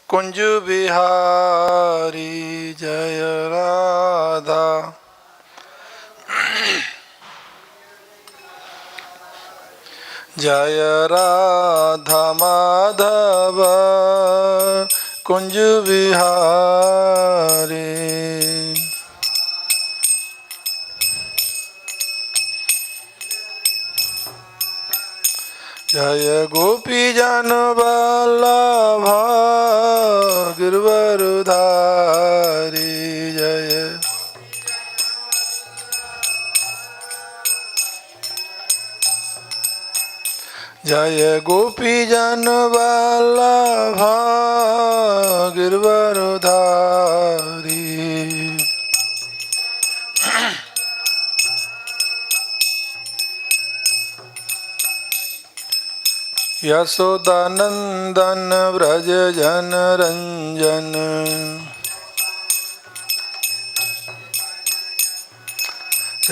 कुंज बिहारी जय राधा। जय राधा माधव कुंज बिहारी। जय गोपी जन वल्लभ गिरवरधारी। जय जय गोपी जन वल्लभ गिरवरधारी। यशोदानंदन व्रज जन रंजन।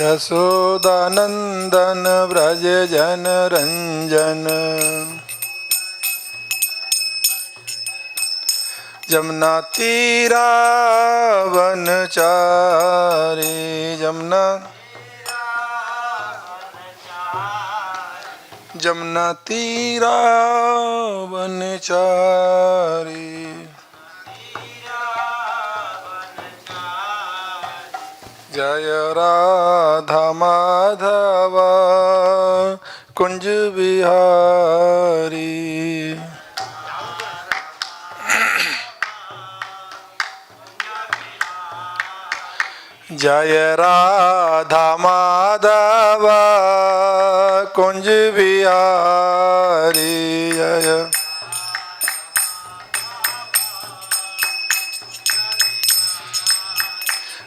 यशोदानंदन व्रज जन रंजन। जमुना तीरा वनचारी। जमुना तीरा वनचारी। जय राधा माधव कुंज बिहारी। जय राधा माधव कुंज बिहारी। जय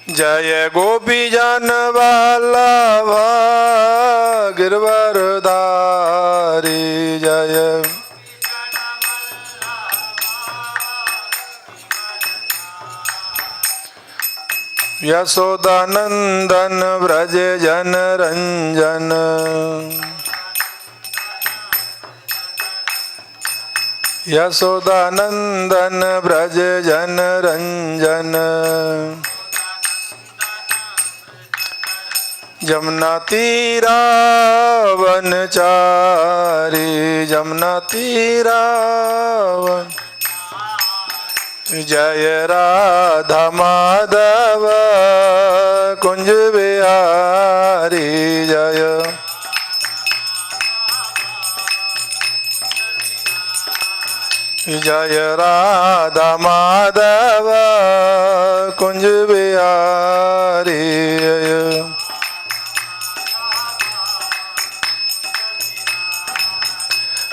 जय गोपी जन वल्लभ गिरवरधारी। जय यशोदानंदन व्रज जन रंजन। यशोदानंदन व्रज जन रंजन। जमुना तीरा वनचारी। जमुना तीरा वन। जय राधा माधव कुंज बिहारी। जय जय राधा माधव कुंज बिहारी।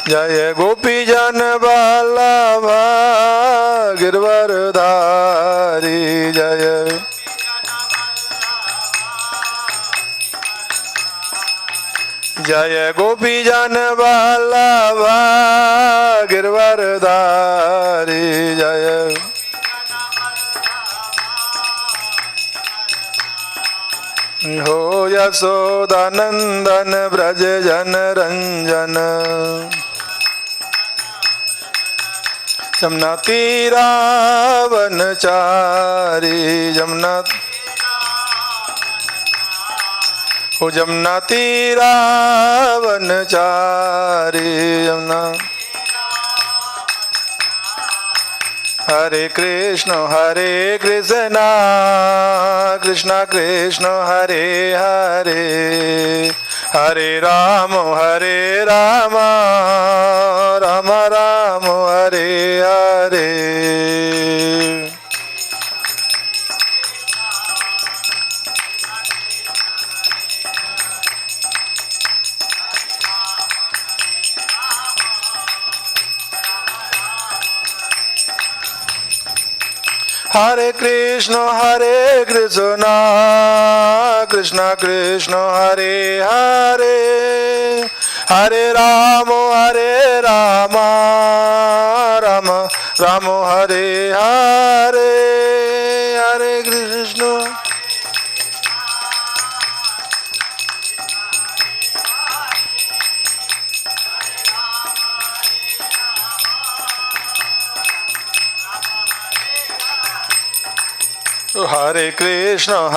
जय गोपी जन वल्लभ गिरवरधारी। जय जय गोपी जन वल्लभ गिरवरधारी। जय हो यशोदानंदन व्रज जन रंजन। जमुना तीरा वनचारी। जमुना हो जमुना तीरा वनचारी। जमुना हरे कृष्ण कृष्ण कृष्ण हरे हरे। हरे राम राम राम हरे हरे। हरे कृष्ण कृष्ण कृष्ण हरे हरे। हरे राम राम राम हरे हरे। हरे Krishna Hare Krishna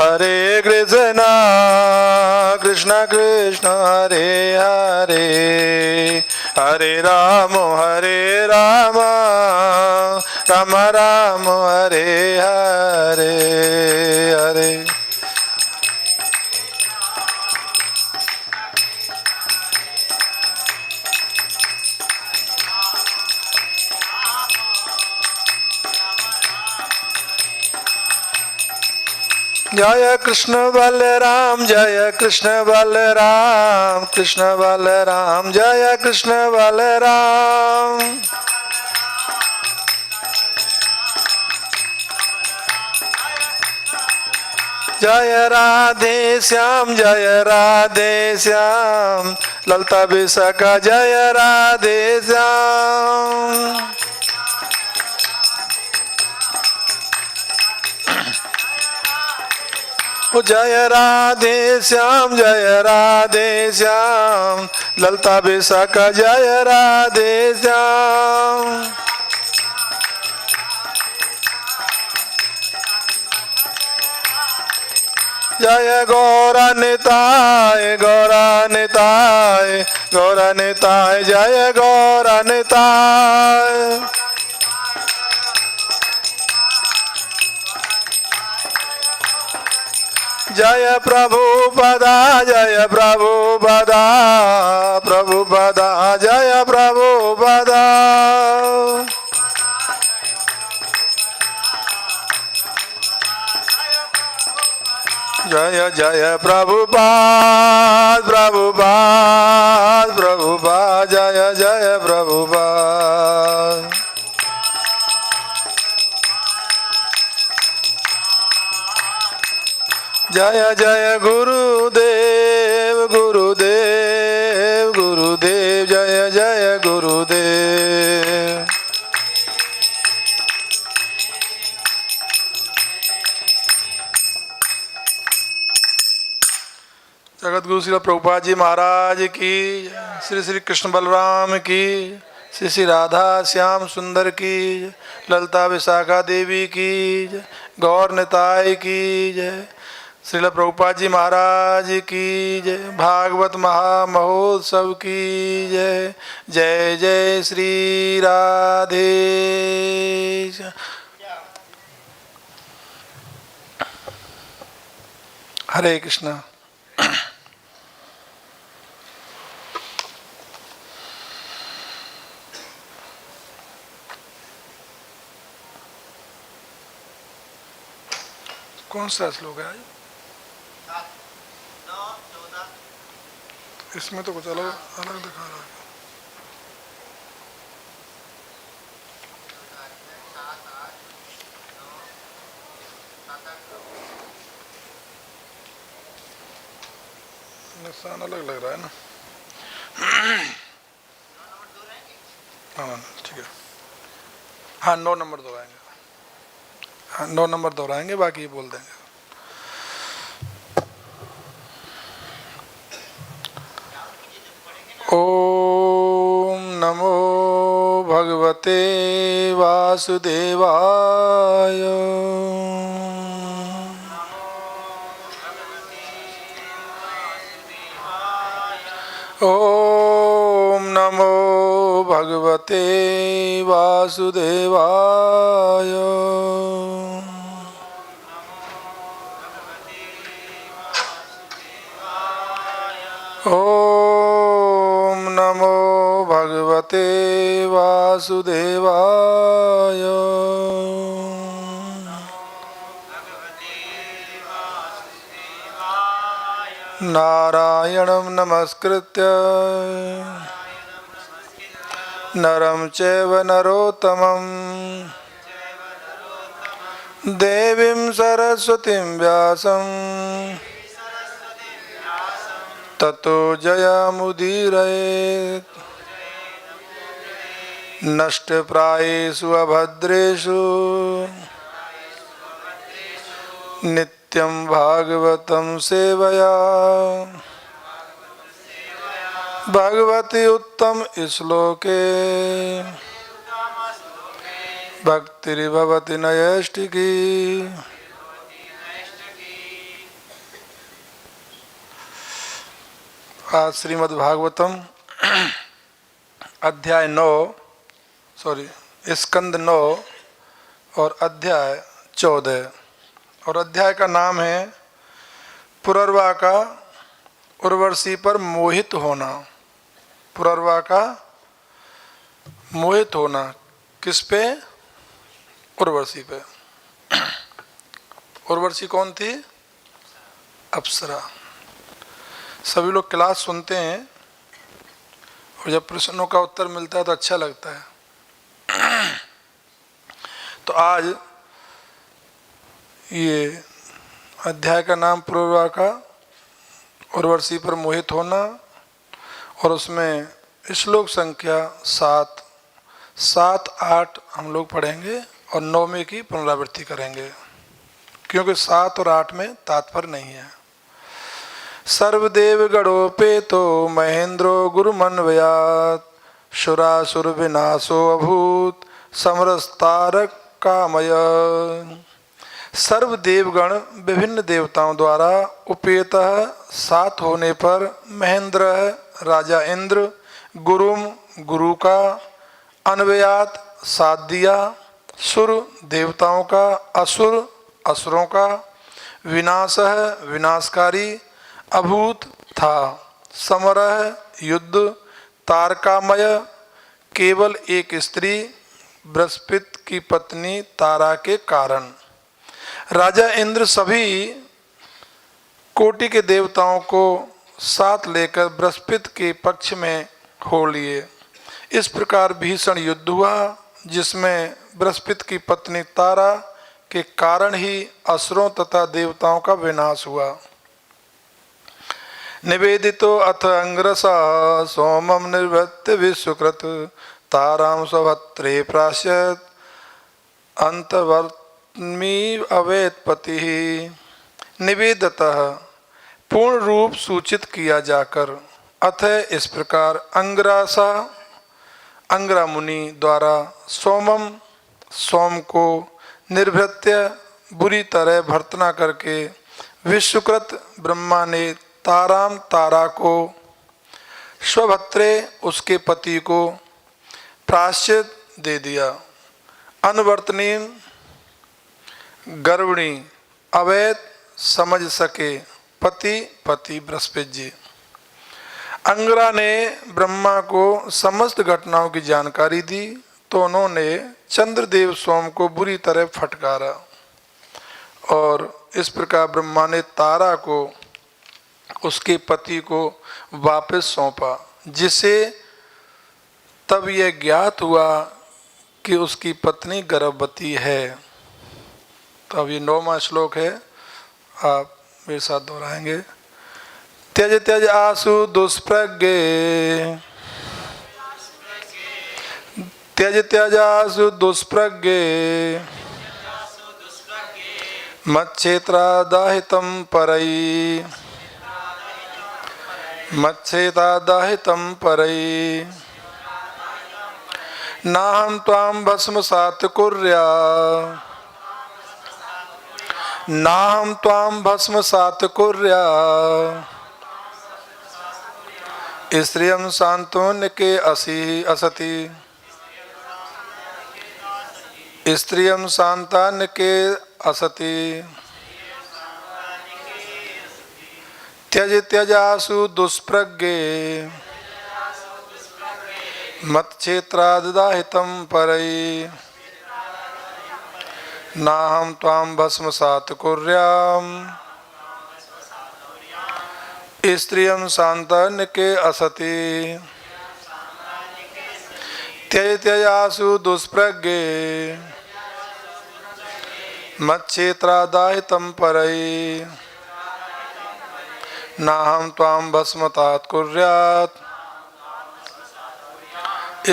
Krishna Krishna Hare Hare, Hare Rama Rama Rama Hare Hare, Hare Jaya Krishna Balaram, Jaya Krishna Balaram, Krishna Balaram, Jaya Krishna Balaram. Jaya Radhe Syam, Jaya Radhe Syam, Lalta Visakha, Jaya Radhe Syam. Jaya Radhe Syam, Jaya Radhe Syam, Lalta Visakha, Jaya Radhe Syam. Jaya Gaura Nitai, Gaura Nitai, Gaura Nitai, Jaya Gaura Nitai. Jaya Prabhupada, Jaya Prabhupada, Prabhupada, Jaya Prabhupada. Jaya Jaya Prabhupada, Prabhupada, Prabhupada, Jaya Jaya Prabhupada. Jaya Jaya Gurudev, Gurudev, Gurudev, Jaya Jaya Gurudev. Jagat Guru Shri Prabhupada ji महाराज की, श्री श्री कृष्ण बलराम की, श्री श्री राधा श्याम सुंदर की, ललिता विशाखा देवी की, गौर निताय की जय, श्रील प्रभुपाद जी महाराज की जय, भागवत महामहोत्सव की जय, जय जय श्री राधे। हरे कृष्ण। कौन सा श्लोक है? इसमें तो कुछ अलग अलग दिखा रहा है, निशान अलग लग रहा है ना। हाँ ठीक है, हाँ 9 नंबर दोहराएंगे, हाँ 9 नंबर दोहराएंगे, बाकी बोल देंगे। ओम नमो भगवते वासुदेवाय। ओम नमो भगवते वासुदेवाय। ओम नमो भगवते वासुदेवाय। नारायणं नमस्कृत्य नरं चैव नरोत्तमं देवीं सरस्वतीं व्यासं ततो जयमुदीरयेत्। नष्टप्रायेषु अभद्रेषु नित्यं भागवतं सेवया भगवति उत्तम श्लोके भक्तिर्भवति नैष्ठिकी। आज श्रीमद् भागवतम अध्याय 9 स्कंद 9 और अध्याय 14 और अध्याय का नाम है पुरर्वा का उर्वशी पर मोहित होना। पुरर्वा का मोहित होना किस पे? उर्वशी पे। उर्वशी कौन थी? अप्सरा। सभी लोग क्लास सुनते हैं और जब प्रश्नों का उत्तर मिलता है तो अच्छा लगता है। तो आज ये अध्याय का नाम पुरर्वा का उर्वशी पर मोहित होना और उसमें श्लोक संख्या 7, 8 हम लोग पढ़ेंगे और 9वें की पुनरावृत्ति करेंगे, क्योंकि 7 और 8 में तात्पर्य नहीं है। सर्वदेव गणोपेतो महेंद्रो गुरुमन्वयात् शुरासुर विनाशो अभूत समरस्तारक कामय। सर्वदेवगण विभिन्न देवताओं द्वारा उपेतः 7 होने पर महेंद्र राजा इंद्र गुरुम गुरु का अन्वयात साथ दिया, सुर देवताओं का, असुर असुरों का, विनाशः विनाशकारी, अभूत था, समरः युद्ध, तारकामय केवल एक स्त्री बृहस्पति की पत्नी तारा के कारण। राजा इंद्र सभी कोटि के देवताओं को साथ लेकर बृहस्पति के पक्ष में हो लिए। इस प्रकार भीषण युद्ध हुआ जिसमें बृहस्पति की पत्नी तारा के कारण ही असुरों तथा देवताओं का विनाश हुआ। निवेदितो अथ अंग्रसा सोमम निर्वृत्य विश्वकृत ताराम स्वभत्रे प्राश्यत अंतवर्त्मी अवेत्पति। निवेदतः पूर्ण रूप सूचित किया जाकर, अथ इस प्रकार अंग्रासा अंग्रा मुनि द्वारा सोमम सोम को निर्भृत्य बुरी तरह भर्तना करके विश्वकृत ब्रह्मा ने ताराम तारा को स्वभत्रे उसके पति को प्राश्चित दे दिया। अनवर्तनी गर्वणी अवैध समझ सके पति बृहस्पति जी। अंगरा ने ब्रह्मा को समस्त घटनाओं की जानकारी दी तो उन्होंने चंद्रदेव सोम को बुरी तरह फटकारा और इस प्रकार ब्रह्मा ने तारा को उसके पति को वापस सौंपा, जिसे तब यह ज्ञात हुआ कि उसकी पत्नी गर्भवती है। तो अब ये 9वां श्लोक है, आप मेरे साथ दोहराएंगे। त्यज त्यज आसु दुष्प्रज्ञे, त्यज त्यज आसु दुष्प्रज्ञे मच्छेत्रादाहितं परई, मच्छेदादाहितं परई नाहं त्वां भस्मसात् कुर्या, नाहं त्वां भस्मसात् कुर्या स्त्रियं शान्तोन्यके असि असति, स्त्रियं शान्तान्यके असति। त्यज त्यजासु दुष्प्रज्ञे मत्क्षेत्रादाहितं परई नाहं त्वां भस्मसात् कुर्याम् स्त्रियं शान्तान्यके असति। त्यज त्यजासु दुष्प्रज्ञे मत्क्षेत्रादाहितं परई नाहं त्वां भस्मसात् कुर्यात्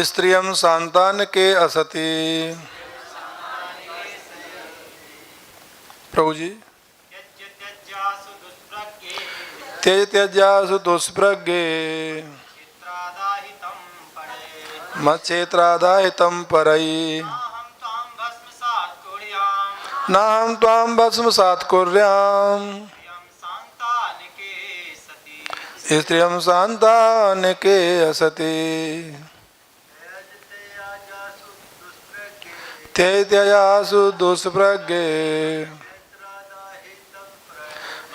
स्त्रियं शान्तान्यके असति। प्रभु जी। त्यज त्यजासु दुष्प्रज्ञे मच्छेत्रादाहितं परई नाहं त्वां भस्मसात् कुर्याम् स्त्रियं शान्तान् के असति ते त्ययासु दुष्प्रज्ञे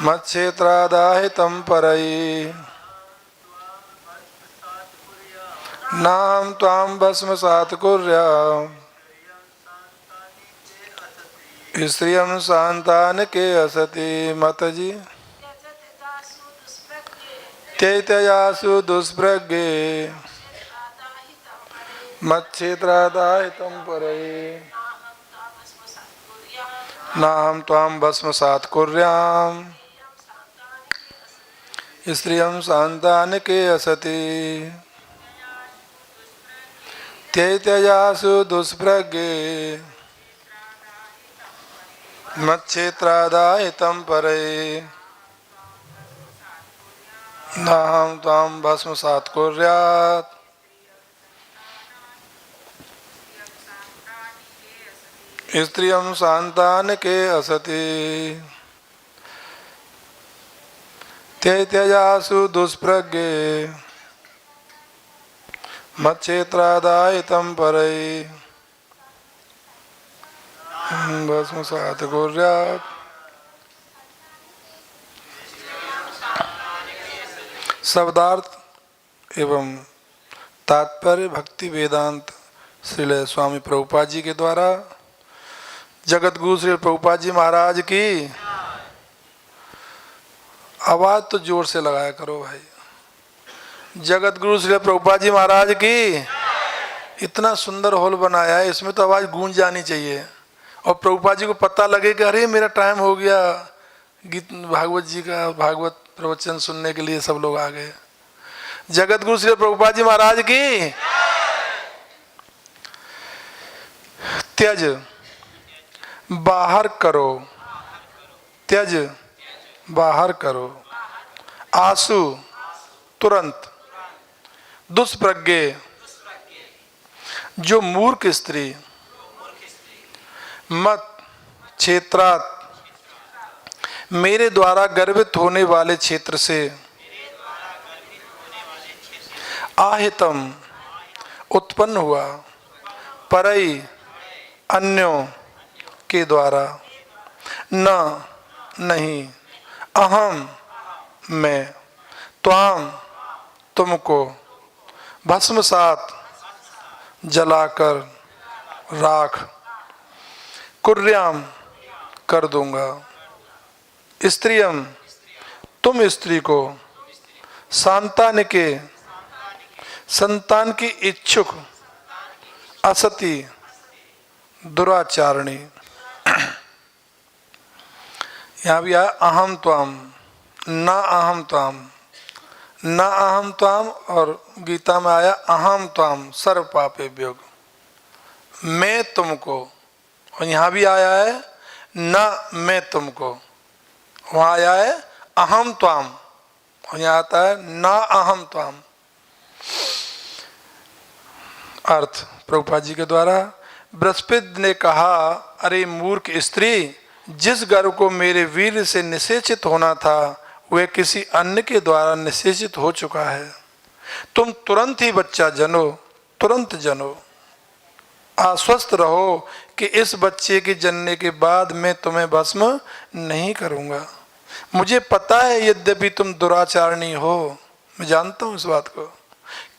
मच्छेत्रादाहितं परैः नाम त्वां भस्मसात् कुर्याम् स्त्रियं शान्तान् के असति। माता जी त्ययासु दुष्प्रज्ञे मच्छेत्रादाहितं परैः नाहं त्वां भस्मसात् कुर्याम् स्त्रियं शान्तान् के असति त्ययासु दुष्प्रज्ञे मच्छेत्रादाहितं परैः नाहं त्वां भस्मसात् कुर्यात् स्त्रियं शान्तान् के असति त्ययासु दुष्प्रज्ञे मच्छेत्रादाहितं परैः भस्मसात् कुर्यात्। शब्दार्थ एवं तात्पर्य भक्ति वेदांत श्रील स्वामी प्रभुपाद जी के द्वारा। जगत गुरु श्री प्रभुपाद जी महाराज की। आवाज तो जोर से लगाया करो भाई। जगत गुरु श्री प्रभुपाद जी महाराज की। इतना सुंदर हॉल बनाया है, इसमें तो आवाज गूंज जानी चाहिए और प्रभुपाद जी को पता लगे कि अरे मेरा टाइम हो गया गीत भागवत जी का भागवत प्रवचन सुनने के लिए सब लोग आ गए। जगत गुरु श्री प्रभुपाद जी महाराज की। त्यज बाहर करो, त्यज बाहर करो, आंसू तुरंत, दुष्प्रज्ञे जो मूर्ख स्त्री, मत क्षेत्रात मेरे द्वारा गर्वित होने वाले क्षेत्र से, आहितम उत्पन्न हुआ, परई अन्यों के द्वारा, न नहीं, अहम मैं, त्वाम तुमको, भस्मसात जलाकर राख, कुर्याम कर दूंगा, स्त्रियम तुम स्त्री को, संतान के संतान की इच्छुक, असति दुराचारणी। यहाँ भी आया अहम त्वाम, ना अहम त्वाम, ना अहम त्वाम, और गीता में आया अहम त्वाम सर्व पापेभ्यो, मैं तुमको। और यहाँ भी आया है ना मैं तुमको, वहाँ आया है अहम त्वाम, और यहाँ आता है ना अहम त्वाम। अर्थ प्रभुपाद जी के द्वारा। बृहस्पति ने कहा, अरे मूर्ख स्त्री, जिस गर्व को मेरे वीर से निषेचित होना था वह किसी अन्य के द्वारा निषेचित हो चुका है। तुम तुरंत ही बच्चा जनो, तुरंत जनो। आश्वस्त रहो कि इस बच्चे के जन्ने के बाद मैं तुम्हें भस्म नहीं करूंगा। मुझे पता है यद्यपि तुम दुराचारणी हो, मैं जानता हूं इस बात को,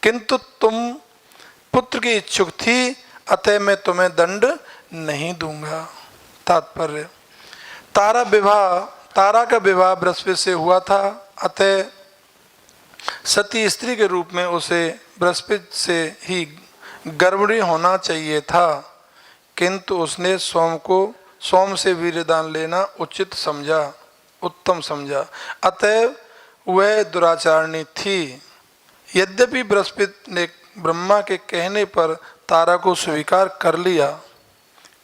किंतु तुम पुत्र की इच्छुक थी, अतः मैं तुम्हें दंड नहीं दूंगा। तात्पर्य, तारा का विवाह बृहस्पति से हुआ था, अतः सती स्त्री के रूप में उसे बृहस्पति से ही गर्भणी होना चाहिए था, किंतु उसने सोम से वीर्यदान लेना उचित समझा, उत्तम समझा, अतः वह दुराचारणी थी। यद्यपि बृहस्पति ने ब्रह्मा के कहने पर तारा को स्वीकार कर लिया,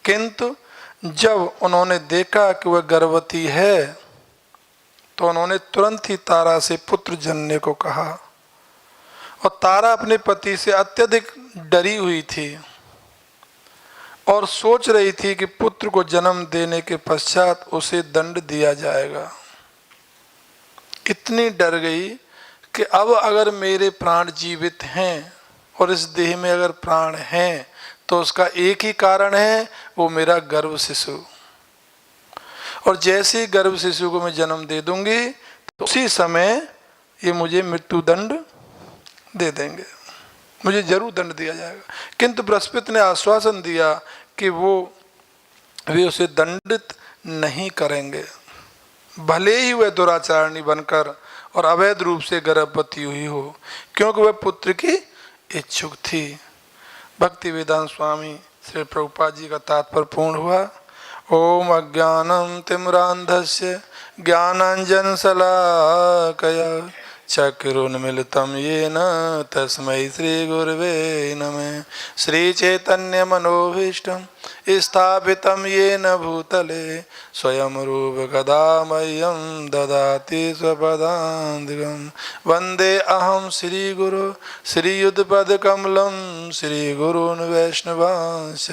किंतु जब उन्होंने देखा कि वह गर्भवती है तो उन्होंने तुरंत ही तारा से पुत्र जनने को कहा। और तारा अपने पति से अत्यधिक डरी हुई थी और सोच रही थी कि पुत्र को जन्म देने के पश्चात उसे दंड दिया जाएगा। इतनी डर गई कि अब अगर मेरे प्राण जीवित हैं और इस देह में अगर प्राण हैं तो उसका एक ही कारण है, वो मेरा गर्भ शिशु। और जैसे ही गर्भ शिशु को मैं जन्म दे दूंगी तो उसी समय ये मुझे मृत्यु दंड दे देंगे, मुझे जरूर दंड दिया जाएगा। किंतु बृहस्पति ने आश्वासन दिया कि वे उसे दंडित नहीं करेंगे, भले ही वह दुराचारणी बनकर और अवैध रूप से गर्भवती हुई हो, क्योंकि वह पुत्र की इच्छुक थी। भक्ति वेदांत स्वामी श्री प्रभुपाद जी का तात्पर्य पूर्ण हुआ। ओम अज्ञानम तिमिरान्धस्य ज्ञानांजन शलाकया चक्षुरुन्मीलितं येन तस्मै श्री गुरवे नमः। श्री चैतन्य मनोभीष्टं स्थापितं येन भूतले स्वयं रूप कदा मह्यं ददाति स्वपदान्तिकं। वन्दे अहं श्री गुरु श्रीयुतपदकमलं श्री गुरून् वैष्णवांश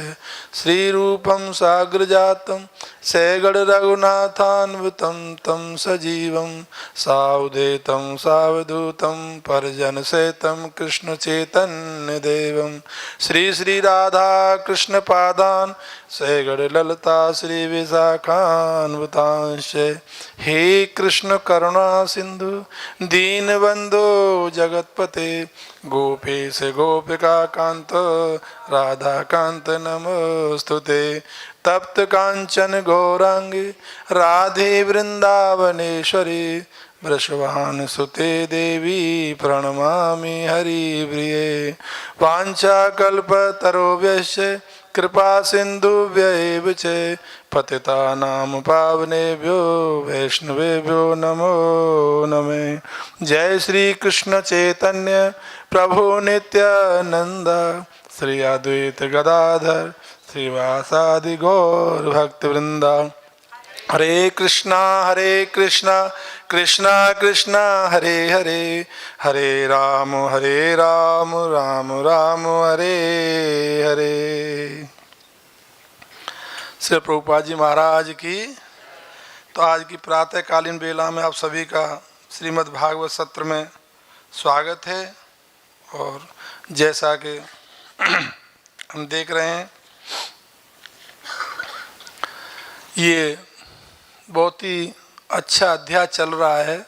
श्री रूपं साग्रजातं सैगड़ रघुनाथान्वितं तं सजीवं सावधेतं सावधूतं परिजन सहितं कृष्ण चैतन्य देवं। श्री श्री राधा कृष्ण पादान सैगड़ ललता श्री विशाखान्वितांश। हे कृष्ण करुणा सिंधु दीनबंधो जगतपते गोपेश गोपिका कांत राधा कांत नमोस्तुते। तप्त कांचन गौरांगी राधे वृंदावनेश्वरी वृषभान सुते देवी प्रणमामि हरिप्रिये। वाञ्छाकल्पतरुभ्यश्च कृपा सिन्धुभ्यैव च पतितानां पावनेभ्यो वैष्णवेभ्यो नमो नमः। जय श्री कृष्ण चैतन्य प्रभु नित्यानंद श्री अद्वैत गदाधर श्रीवासादि गौर भक्तवृंदा। हरे कृष्णा कृष्णा कृष्णा हरे हरे, हरे राम राम राम हरे हरे। श्री प्रभुपाद जी महाराज की। तो आज की प्रातःकालीन बेला में आप सभी का श्रीमद् भागवत सत्र में स्वागत है। और जैसा कि हम देख रहे हैं, ये बहुत ही अच्छा अध्याय चल रहा है।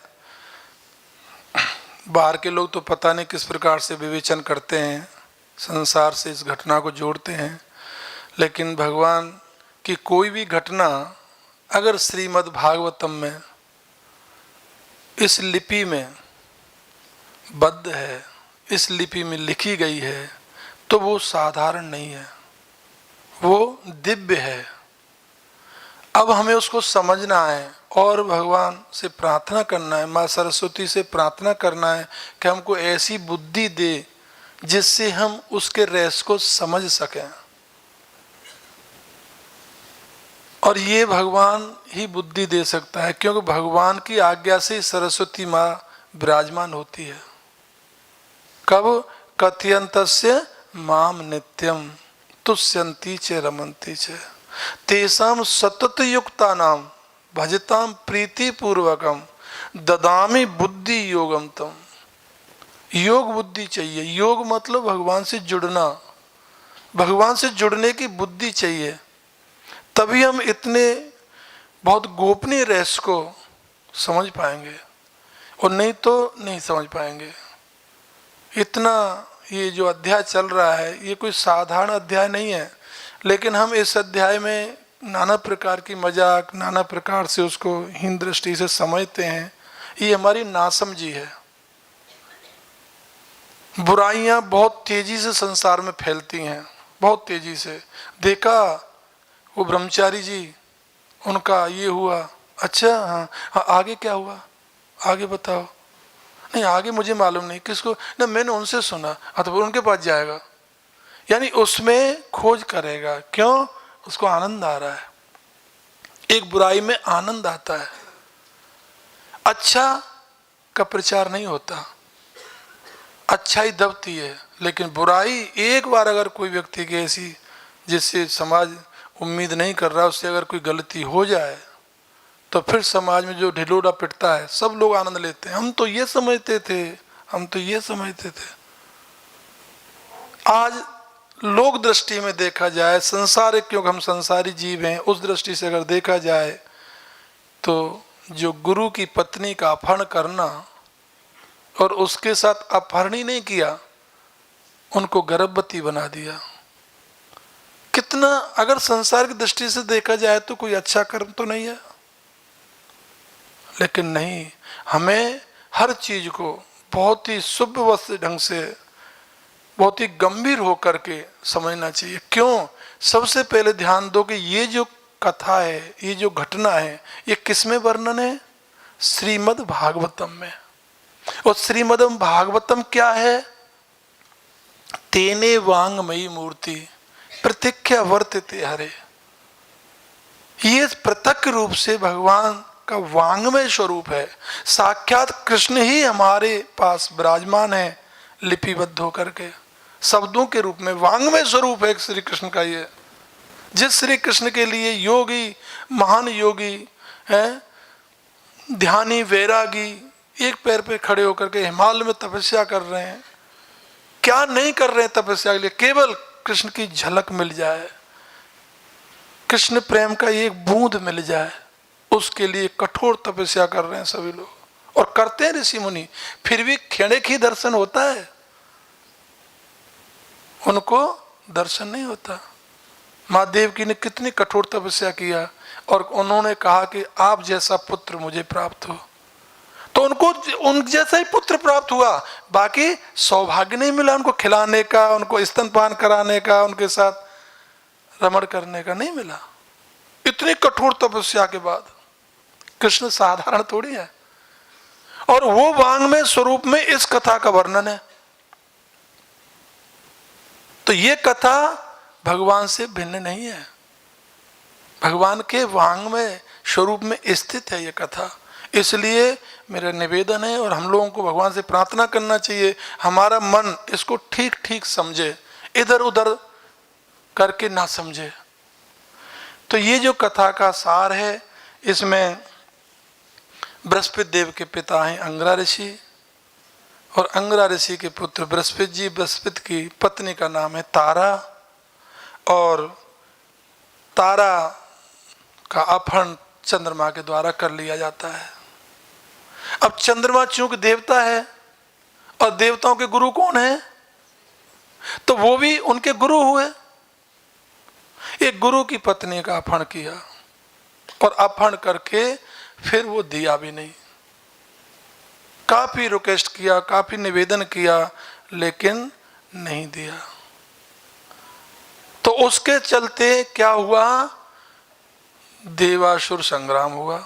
बाहर के लोग तो पता नहीं किस प्रकार से विवेचन करते हैं, संसार से इस घटना को जोड़ते हैं, लेकिन भगवान की कोई भी घटना अगर श्रीमद् भागवतम में इस लिपि में बद्ध है, इस लिपि में लिखी गई है, तो वो साधारण नहीं है, वो दिव्य है। अब हमें उसको समझना है और भगवान से प्रार्थना करना है, माँ सरस्वती से प्रार्थना करना है कि हमको ऐसी बुद्धि दे जिससे हम उसके रहस्य को समझ सकें। और ये भगवान ही बुद्धि दे सकता है, क्योंकि भगवान की आज्ञा से सरस्वती माँ विराजमान होती है। कब? कथयन्तस्य माम नित्यम तुष्यन्ति च रमन्ति च तेषां सतत युक्तानां भजतां प्रीति पूर्वकम ददामि बुद्धि योगम तम। योग बुद्धि चाहिए। योग मतलब भगवान से जुड़ना, भगवान से जुड़ने की बुद्धि चाहिए, तभी हम इतने बहुत गोपनीय रहस्य को समझ पाएंगे, और नहीं तो नहीं समझ पाएंगे। इतना ये जो अध्याय चल रहा है, ये कोई साधारण अध्याय नहीं है, लेकिन हम इस अध्याय में नाना प्रकार की मजाक, नाना प्रकार से उसको हीन दृष्टि से समझते हैं। ये हमारी नासमझी है। बुराइयां बहुत तेजी से संसार में फैलती हैं, बहुत तेजी से। देखा वो ब्रह्मचारी जी, उनका ये हुआ, अच्छा हाँ आगे क्या हुआ, आगे बताओ। नहीं आगे मुझे मालूम नहीं, किसको ना, मैंने उनसे सुना, तो उनके पास जाएगा, यानी उसमें खोज करेगा। क्यों? उसको आनंद आ रहा है, एक बुराई में आनंद आता है। अच्छा का प्रचार नहीं होता, अच्छाई दबती है, लेकिन बुराई एक बार अगर कोई व्यक्ति की ऐसी जिससे समाज उम्मीद नहीं कर रहा, उससे अगर कोई गलती हो जाए तो फिर समाज में जो ढिलोड़ा पिटता है सब लोग आनंद लेते हैं, हम तो ये समझते थे, हम तो ये समझते थे। आज लोक दृष्टि में देखा जाए, संसारिक, क्योंकि हम संसारी जीव हैं, उस दृष्टि से अगर देखा जाए तो जो गुरु की पत्नी का अपहरण करना और उसके साथ अपहरण ही नहीं किया, उनको गर्भवती बना दिया, कितना, अगर संसार की दृष्टि से देखा जाए तो कोई अच्छा कर्म तो नहीं है। लेकिन नहीं, हमें हर चीज को बहुत ही शुभ ढंग से, बहुत ही गंभीर होकर के समझना चाहिए। क्यों? सबसे पहले ध्यान दो कि ये जो कथा है, ये जो घटना है, ये किसमें वर्णन है? श्रीमद् भागवतम में। और श्रीमद् भागवतम क्या है? तेने वांगमयी मूर्ति प्रतीक्षा वर्तते हरे। ये पृथक रूप से भगवान का वांगमय स्वरूप है, साक्षात कृष्ण ही हमारे पास विराजमान है, लिपिबद्ध होकर के शब्दों के रूप में। वांगमय स्वरूप है श्री कृष्ण का ये, जिस श्री कृष्ण के लिए योगी, महान योगी है, ध्यानी, वैरागी एक पैर पे खड़े होकर के हिमालय में तपस्या कर रहे हैं। क्या नहीं कर रहे हैं तपस्या के लिए? केवल कृष्ण की झलक मिल जाए, कृष्ण प्रेम का एक बूंद मिल जाए, उसके लिए कठोर तपस्या कर रहे हैं सभी लोग, और करते हैं ऋषि मुनि। फिर भी क्षणिक ही दर्शन होता है, उनको दर्शन नहीं होता। माँ देवकी ने कितनी कठोर तपस्या किया और उन्होंने कहा कि आप जैसा पुत्र मुझे प्राप्त हो, तो उनको उन जैसा ही पुत्र प्राप्त हुआ। बाकी सौभाग्य नहीं मिला उनको खिलाने का, उनको स्तनपान कराने का, उनके साथ रमण करने का नहीं मिला। इतनी कठोर तपस्या के बाद कृष्ण साधारण थोड़ी है। और वो वांग्मय स्वरूप में इस कथा का वर्णन है। तो ये कथा भगवान से भिन्न नहीं है, भगवान के वांग्मय स्वरूप में स्थित है ये कथा। इसलिए मेरा निवेदन है, और हम लोगों को भगवान से प्रार्थना करना चाहिए, हमारा मन इसको ठीक ठीक समझे, इधर उधर करके ना समझे। तो ये जो कथा का सार है, इसमें बृहस्पति देव के पिता हैं अंगिरा ऋषि, और अंगिरा ऋषि के पुत्र बृहस्पति जी। बृहस्पति की पत्नी का नाम है तारा, और तारा का अपहरण चंद्रमा के द्वारा कर लिया जाता है। अब चंद्रमा चूंकि देवता है, और देवताओं के गुरु कौन है? तो वो भी उनके गुरु हुए। एक गुरु की पत्नी का अपहरण किया, और अपहरण करके फिर वो दिया भी नहीं। काफी रिक्वेस्ट किया, काफी निवेदन किया, लेकिन नहीं दिया। तो उसके चलते क्या हुआ? देवासुर संग्राम हुआ,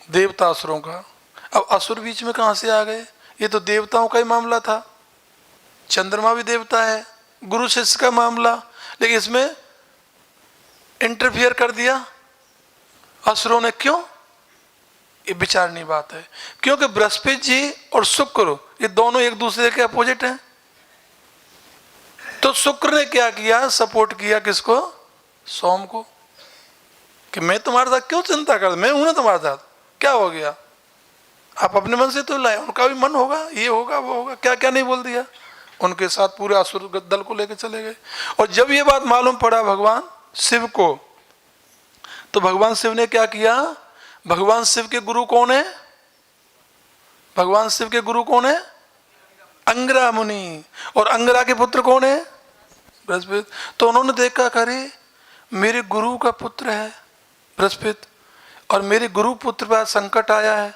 देवतासुरों का। अब असुर बीच में कहां से आ गए? ये तो देवताओं का ही मामला था, चंद्रमा भी देवता है, गुरु शिष्य का मामला, लेकिन इसमें इंटरफियर कर दिया असुरों ने। क्यों? ये विचारनीय बात है, क्योंकि बृहस्पति जी और शुक्र ये दोनों एक दूसरे के अपोजिट हैं। तो शुक्र ने क्या किया? सपोर्ट किया किसको? सोम को, कि मैं तुम्हारे साथ क्यों चिंता कर, मैं हूं ना तुम्हारे साथ, क्या हो गया? आप अपने मन से तो लाए, उनका भी मन होगा, ये होगा वो होगा, क्या क्या नहीं बोल दिया। उनके साथ पूरे असुर दल को लेकर चले गए। और जब ये बात मालूम पड़ा भगवान शिव को, तो भगवान शिव ने क्या किया? भगवान शिव के गुरु कौन है? भगवान शिव के गुरु कौन है? अंगिरा मुनि। और अंगिरा के पुत्र कौन है? बृहस्पति। तो उन्होंने देखा, करे मेरे गुरु का पुत्र है बृहस्पति, और मेरे गुरु पुत्र पर संकट आया है।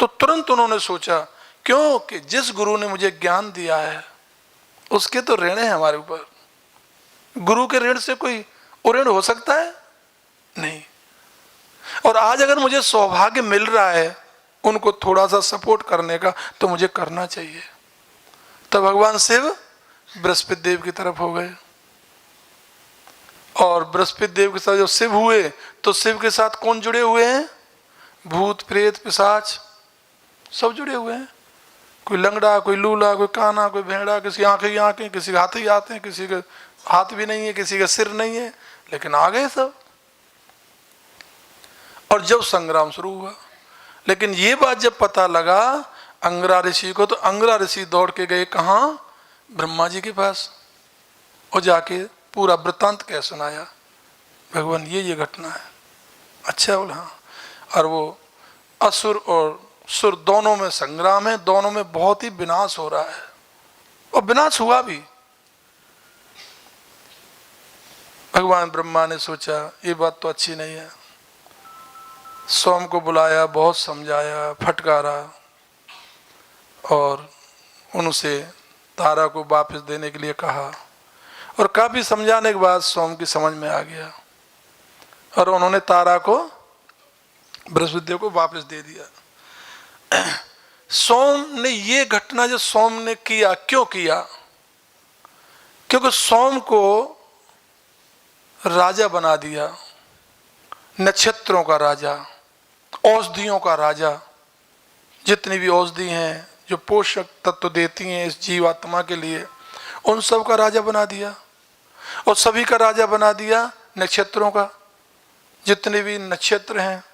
तो तुरंत उन्होंने सोचा, क्योंकि जिस गुरु ने मुझे ज्ञान दिया है उसके तो ऋण है हमारे ऊपर, गुरु के ऋण से कोई उऋण हो सकता है? नहीं। और आज अगर मुझे सौभाग्य मिल रहा है उनको थोड़ा सा सपोर्ट करने का, तो मुझे करना चाहिए। तो भगवान शिव बृहस्पति देव की तरफ हो गए, और बृहस्पति देव के साथ जब शिव हुए, तो शिव के साथ कौन जुड़े हुए हैं? भूत प्रेत पिशाच सब जुड़े हुए हैं। कोई लंगड़ा, कोई लूला, कोई काना, कोई भेड़ा, किसी आंखें ही आंखें, किसी के हाथ ही हाथ हैं, किसी के हाथ भी नहीं है, किसी का सिर नहीं है, लेकिन आ गए सब। और जब संग्राम शुरू हुआ। लेकिन ये बात जब पता लगा अंगरा ऋषि को, तो अंगरा ऋषि दौड़ के गए कहाँ? ब्रह्मा जी के पास, और जाके पूरा वृत्तांत कह सुनाया, भगवान ये घटना है। अच्छा बोला हाँ। और वो असुर और सुर दोनों में संग्राम है, दोनों में बहुत ही विनाश हो रहा है, और विनाश हुआ भी। भगवान ब्रह्मा ने सोचा ये बात तो अच्छी नहीं है, सोम को बुलाया, बहुत समझाया, फटकारा, और उनसे तारा को वापस देने के लिए कहा। और काफी समझाने के बाद सोम की समझ में आ गया, और उन्होंने तारा को, बृहस्पति देव को वापस दे दिया। सोम ने ये घटना जो सोम ने किया, क्यों किया? क्योंकि सोम को राजा बना दिया, नक्षत्रों का राजा, औषधियों का राजा। जितनी भी औषधि हैं जो पोषक तत्व देती हैं इस जीवात्मा के लिए, उन सब का राजा बना दिया। और सभी का राजा बना दिया नक्षत्रों का, जितने भी नक्षत्र हैं।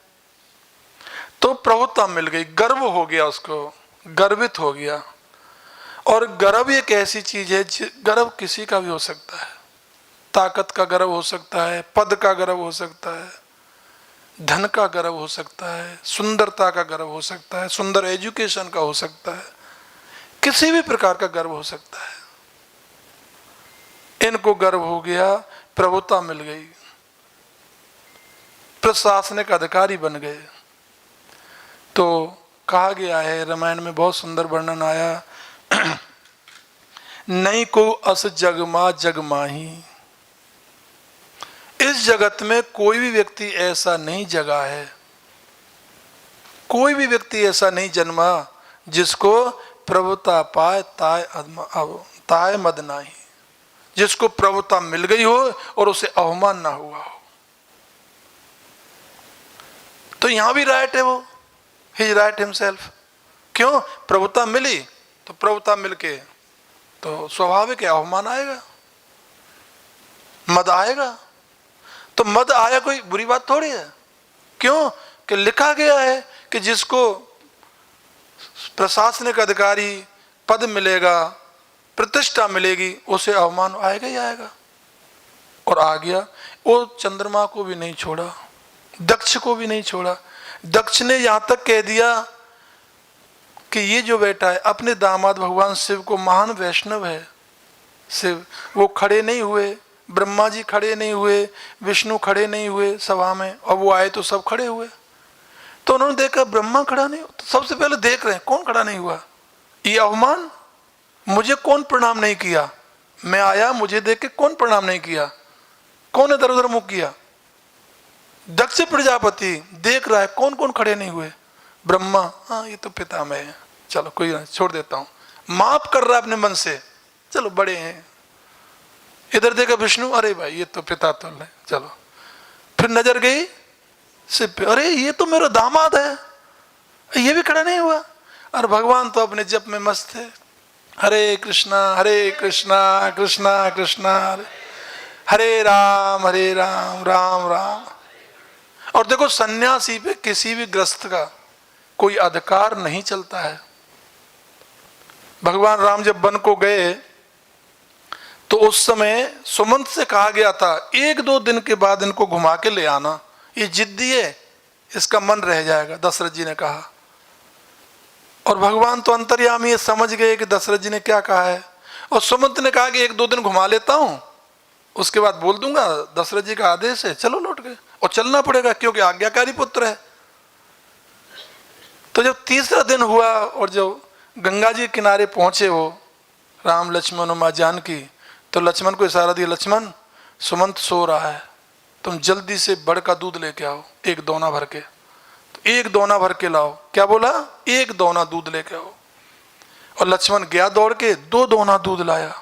तो प्रभुत्व मिल गई, गर्व हो गया उसको, गर्वित हो गया। और गर्व एक ऐसी चीज है, गर्व किसी का भी हो सकता है। ताकत का गर्व हो सकता है, पद का गर्व हो सकता है, धन का गर्व हो सकता है, सुंदरता का गर्व हो सकता है, सुंदर एजुकेशन का हो सकता है, किसी भी प्रकार का गर्व हो सकता है। इनको गर्व हो गया, प्रभुता मिल गई, प्रशासनिक अधिकारी बन गए। तो कहा गया है, रामायण में बहुत सुंदर वर्णन आया, नहीं को अस जगमा जगमाही। इस जगत में कोई भी व्यक्ति ऐसा नहीं जगा है, कोई भी व्यक्ति ऐसा नहीं जन्मा जिसको प्रभुता पाए ताय मद नाही, जिसको प्रभुता मिल गई हो और उसे अवमान ना हुआ हो। तो यहां भी राइट है, वो ही राइट हिमसेल्फ। क्यों? प्रभुता मिली, तो प्रभुता मिलके तो स्वाभाविक है अवमान आएगा, मद आएगा। तो मद आया कोई बुरी बात थोड़ी है। क्यों? कि लिखा गया है कि जिसको प्रशासनिक अधिकारी पद मिलेगा, प्रतिष्ठा मिलेगी, उसे अवमान आएगा ही आएगा। और आ गया। वो चंद्रमा को भी नहीं छोड़ा, दक्ष को भी नहीं छोड़ा। दक्ष ने यहां तक कह दिया कि ये जो बेटा है अपने दामाद भगवान शिव को, महान वैष्णव है शिव, वो खड़े नहीं हुए, ब्रह्मा जी खड़े नहीं हुए, विष्णु खड़े नहीं हुए सभा में, और वो आए तो सब खड़े हुए। तो उन्होंने देखा ब्रह्मा खड़ा नहीं, तो सबसे पहले देख रहे हैं कौन खड़ा नहीं हुआ। ये अवमान, मुझे कौन प्रणाम नहीं किया, मैं आया मुझे देख के कौन प्रणाम नहीं किया, कौन इधर उधर मुख किया। दक्ष प्रजापति देख रहा है कौन कौन खड़े नहीं हुए। ब्रह्मा, हाँ ये तो पिता में है, चलो कोई ना, छोड़ देता हूं, माफ कर रहा है अपने मन से, चलो बड़े हैं। इधर देखा विष्णु, अरे भाई ये तो पिता तो है, चलो। फिर नजर गई शिव पे, अरे ये तो मेरा दामाद है, ये भी खड़ा नहीं हुआ। और भगवान तो अपने जप में मस्त है, हरे कृष्णा कृष्णा कृष्णा हरे राम राम राम। और देखो सन्यासी पे किसी भी ग्रस्त का कोई अधिकार नहीं चलता है। भगवान राम जब वन को गए तो उस समय सुमंत से कहा गया था 1-2 दिन के बाद इनको घुमा के ले आना, ये जिद्दी है, इसका मन रह जाएगा, दशरथ जी ने कहा। और भगवान तो अंतर्यामी है, समझ गए कि दशरथ जी ने क्या कहा है। और सुमंत ने कहा कि 1-2 दिन घुमा लेता हूं, उसके बाद बोल दूंगा दशरथ जी का आदेश है, चलो लौट गए। और चलना पड़ेगा क्योंकि आज्ञाकारी पुत्र है। तो जब तीसरा दिन हुआ और जब गंगा जी के किनारे पहुंचे वो राम लक्ष्मण और मां जानकी, तो लक्ष्मण को इशारा दिया, लक्ष्मण सुमंत सो रहा है, तुम जल्दी से बड़ का दूध लेके आओ, 1 दोना भर के। तो 1 दोना भर के लाओ। क्या बोला? 1 दोना दूध लेके आओ। और लक्ष्मण गया दौड़ के, 2 दोना दूध लाया,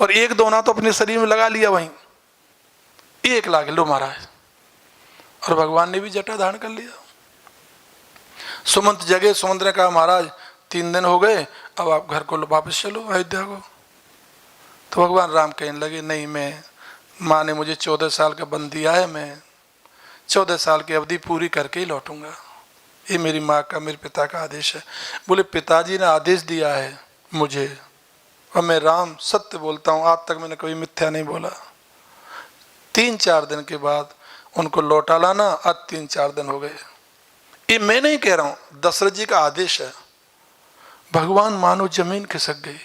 और 1 दोना तो अपने शरीर में लगा लिया वहीं, 1 ला के लो महाराज। और भगवान ने भी जटा धारण कर लिया। सुमंत जगे, सुमंत ने कहा महाराज 3 दिन हो गए, अब आप घर को वापस चलो अयोध्या को। तो भगवान राम कहने लगे, नहीं, मैं, माँ ने मुझे 14 साल का बंद दिया है, मैं 14 साल की अवधि पूरी करके ही लौटूंगा। ये मेरी माँ का, मेरे पिता का आदेश है। बोले पिताजी ने आदेश दिया है मुझे, और मैं राम सत्य बोलता हूँ, आज तक मैंने कभी मिथ्या नहीं बोला। 3-4 दिन के बाद उनको लौटा लाना, आज 3-4 दिन हो गए। ये मैं नहीं कह रहा हूँ, दशरथ जी का आदेश है। भगवान मानो जमीन खिसक गई,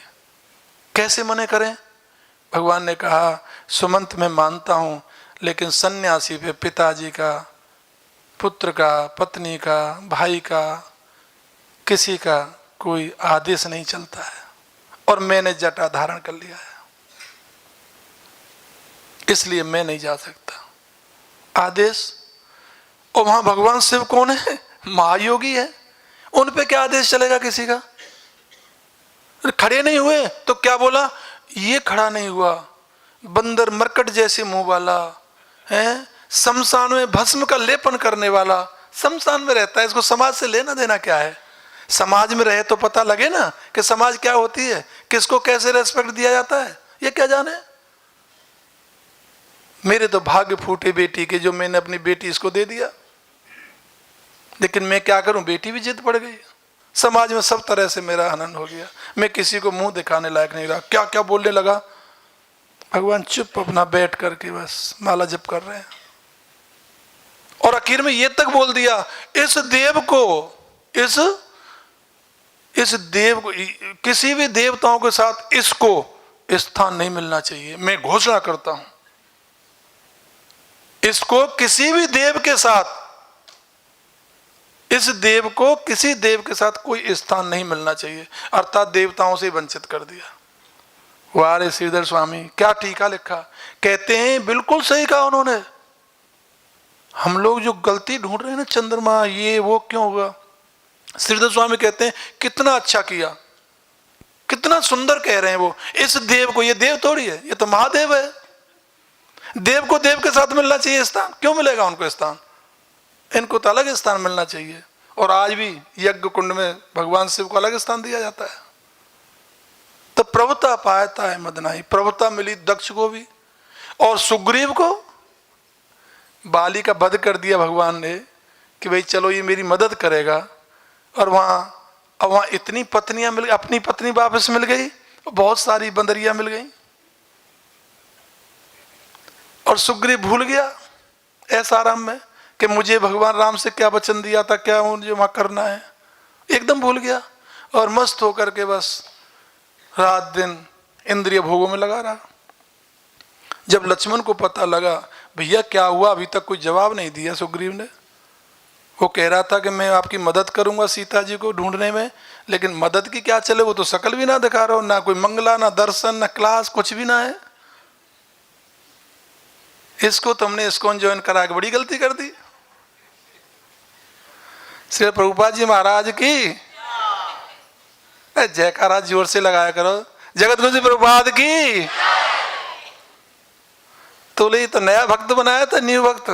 कैसे मने करें। भगवान ने कहा सुमंत मैं मानता हूँ, लेकिन सन्यासी पे पिताजी का, पुत्र का, पत्नी का, भाई का, किसी का कोई आदेश नहीं चलता है, और मैंने जटा धारण कर लिया है, इसलिए मैं नहीं जा सकता। आदेश, और वहां भगवान शिव कौन है, महायोगी है, उन पे क्या आदेश चलेगा किसी का। खड़े नहीं हुए तो क्या बोला, ये खड़ा नहीं हुआ, बंदर मरकट जैसे मुंह वाला है, शमशान में भस्म का लेपन करने वाला, शमशान में रहता है, इसको समाज से लेना देना क्या है। समाज में रहे तो पता लगे ना कि समाज क्या होती है, किसको कैसे रेस्पेक्ट दिया जाता है, ये क्या जाने। मेरे तो भाग्य फूटे बेटी के, जो मैंने अपनी बेटी इसको दे दिया, लेकिन मैं क्या करूं, बेटी भी जिद पड़ गई। समाज में सब तरह से मेरा आनंद हो गया, मैं किसी को मुंह दिखाने लायक नहीं रहा। क्या क्या बोलने लगा, भगवान चुप अपना बैठ करके बस माला जप कर रहे हैं। और आखिर में ये तक बोल दिया, इस देव को, इस देव को, किसी भी देवताओं के साथ इसको स्थान नहीं मिलना चाहिए। मैं घोषणा करता हूं, इसको किसी भी देव के साथ, इस देव को किसी देव के साथ कोई स्थान नहीं मिलना चाहिए, अर्थात देवताओं से वंचित कर दिया। वाह श्रीधर स्वामी, क्या टीका लिखा। कहते हैं बिल्कुल सही कहा उन्होंने। हम लोग जो गलती ढूंढ रहे हैं ना, चंद्रमा ये वो क्यों हुआ, श्रीधर स्वामी कहते हैं कितना अच्छा किया, कितना सुंदर कह रहे हैं वो। इस देव को, ये देव थोड़ी है, ये तो महादेव है। देव को देव के साथ मिलना चाहिए स्थान, क्यों मिलेगा उनको स्थान, इनको तो अलग स्थान मिलना चाहिए। और आज भी यज्ञ कुंड में भगवान शिव को अलग स्थान दिया जाता है। तो प्रभुता पायता है मदनाई, प्रभुता मिली दक्ष को भी, और सुग्रीव को बाली का वध कर दिया भगवान ने कि भाई चलो ये मेरी मदद करेगा। और वहां इतनी पत्नियां मिल गई, अपनी पत्नी वापस मिल गई, बहुत सारी बंदरियां मिल गई, और सुग्रीव भूल गया ऐसा आराम में कि मुझे भगवान राम से क्या वचन दिया था, क्या मुझे वहां करना है, एकदम भूल गया। और मस्त होकर के बस रात दिन इंद्रिय भोगों में लगा रहा। जब लक्ष्मण को पता लगा भैया क्या हुआ, अभी तक कोई जवाब नहीं दिया सुग्रीव ने। वो कह रहा था कि मैं आपकी मदद करूंगा सीता जी को ढूंढने में, लेकिन मदद की क्या चले, वो तो शकल भी ना दिखा रहा हो, ना कोई मंगला, ना दर्शन, ना क्लास, कुछ भी ना है। इसको तुमने इस्कॉन ज्वाइन करा के बड़ी गलती कर दी। श्री प्रभुपाद जी महाराज की जयकारा जोर से लगाया करो। जगत गुरु जी प्रभुपाद की। तो ले तो नया भक्त बनाया था, न्यू भक्त।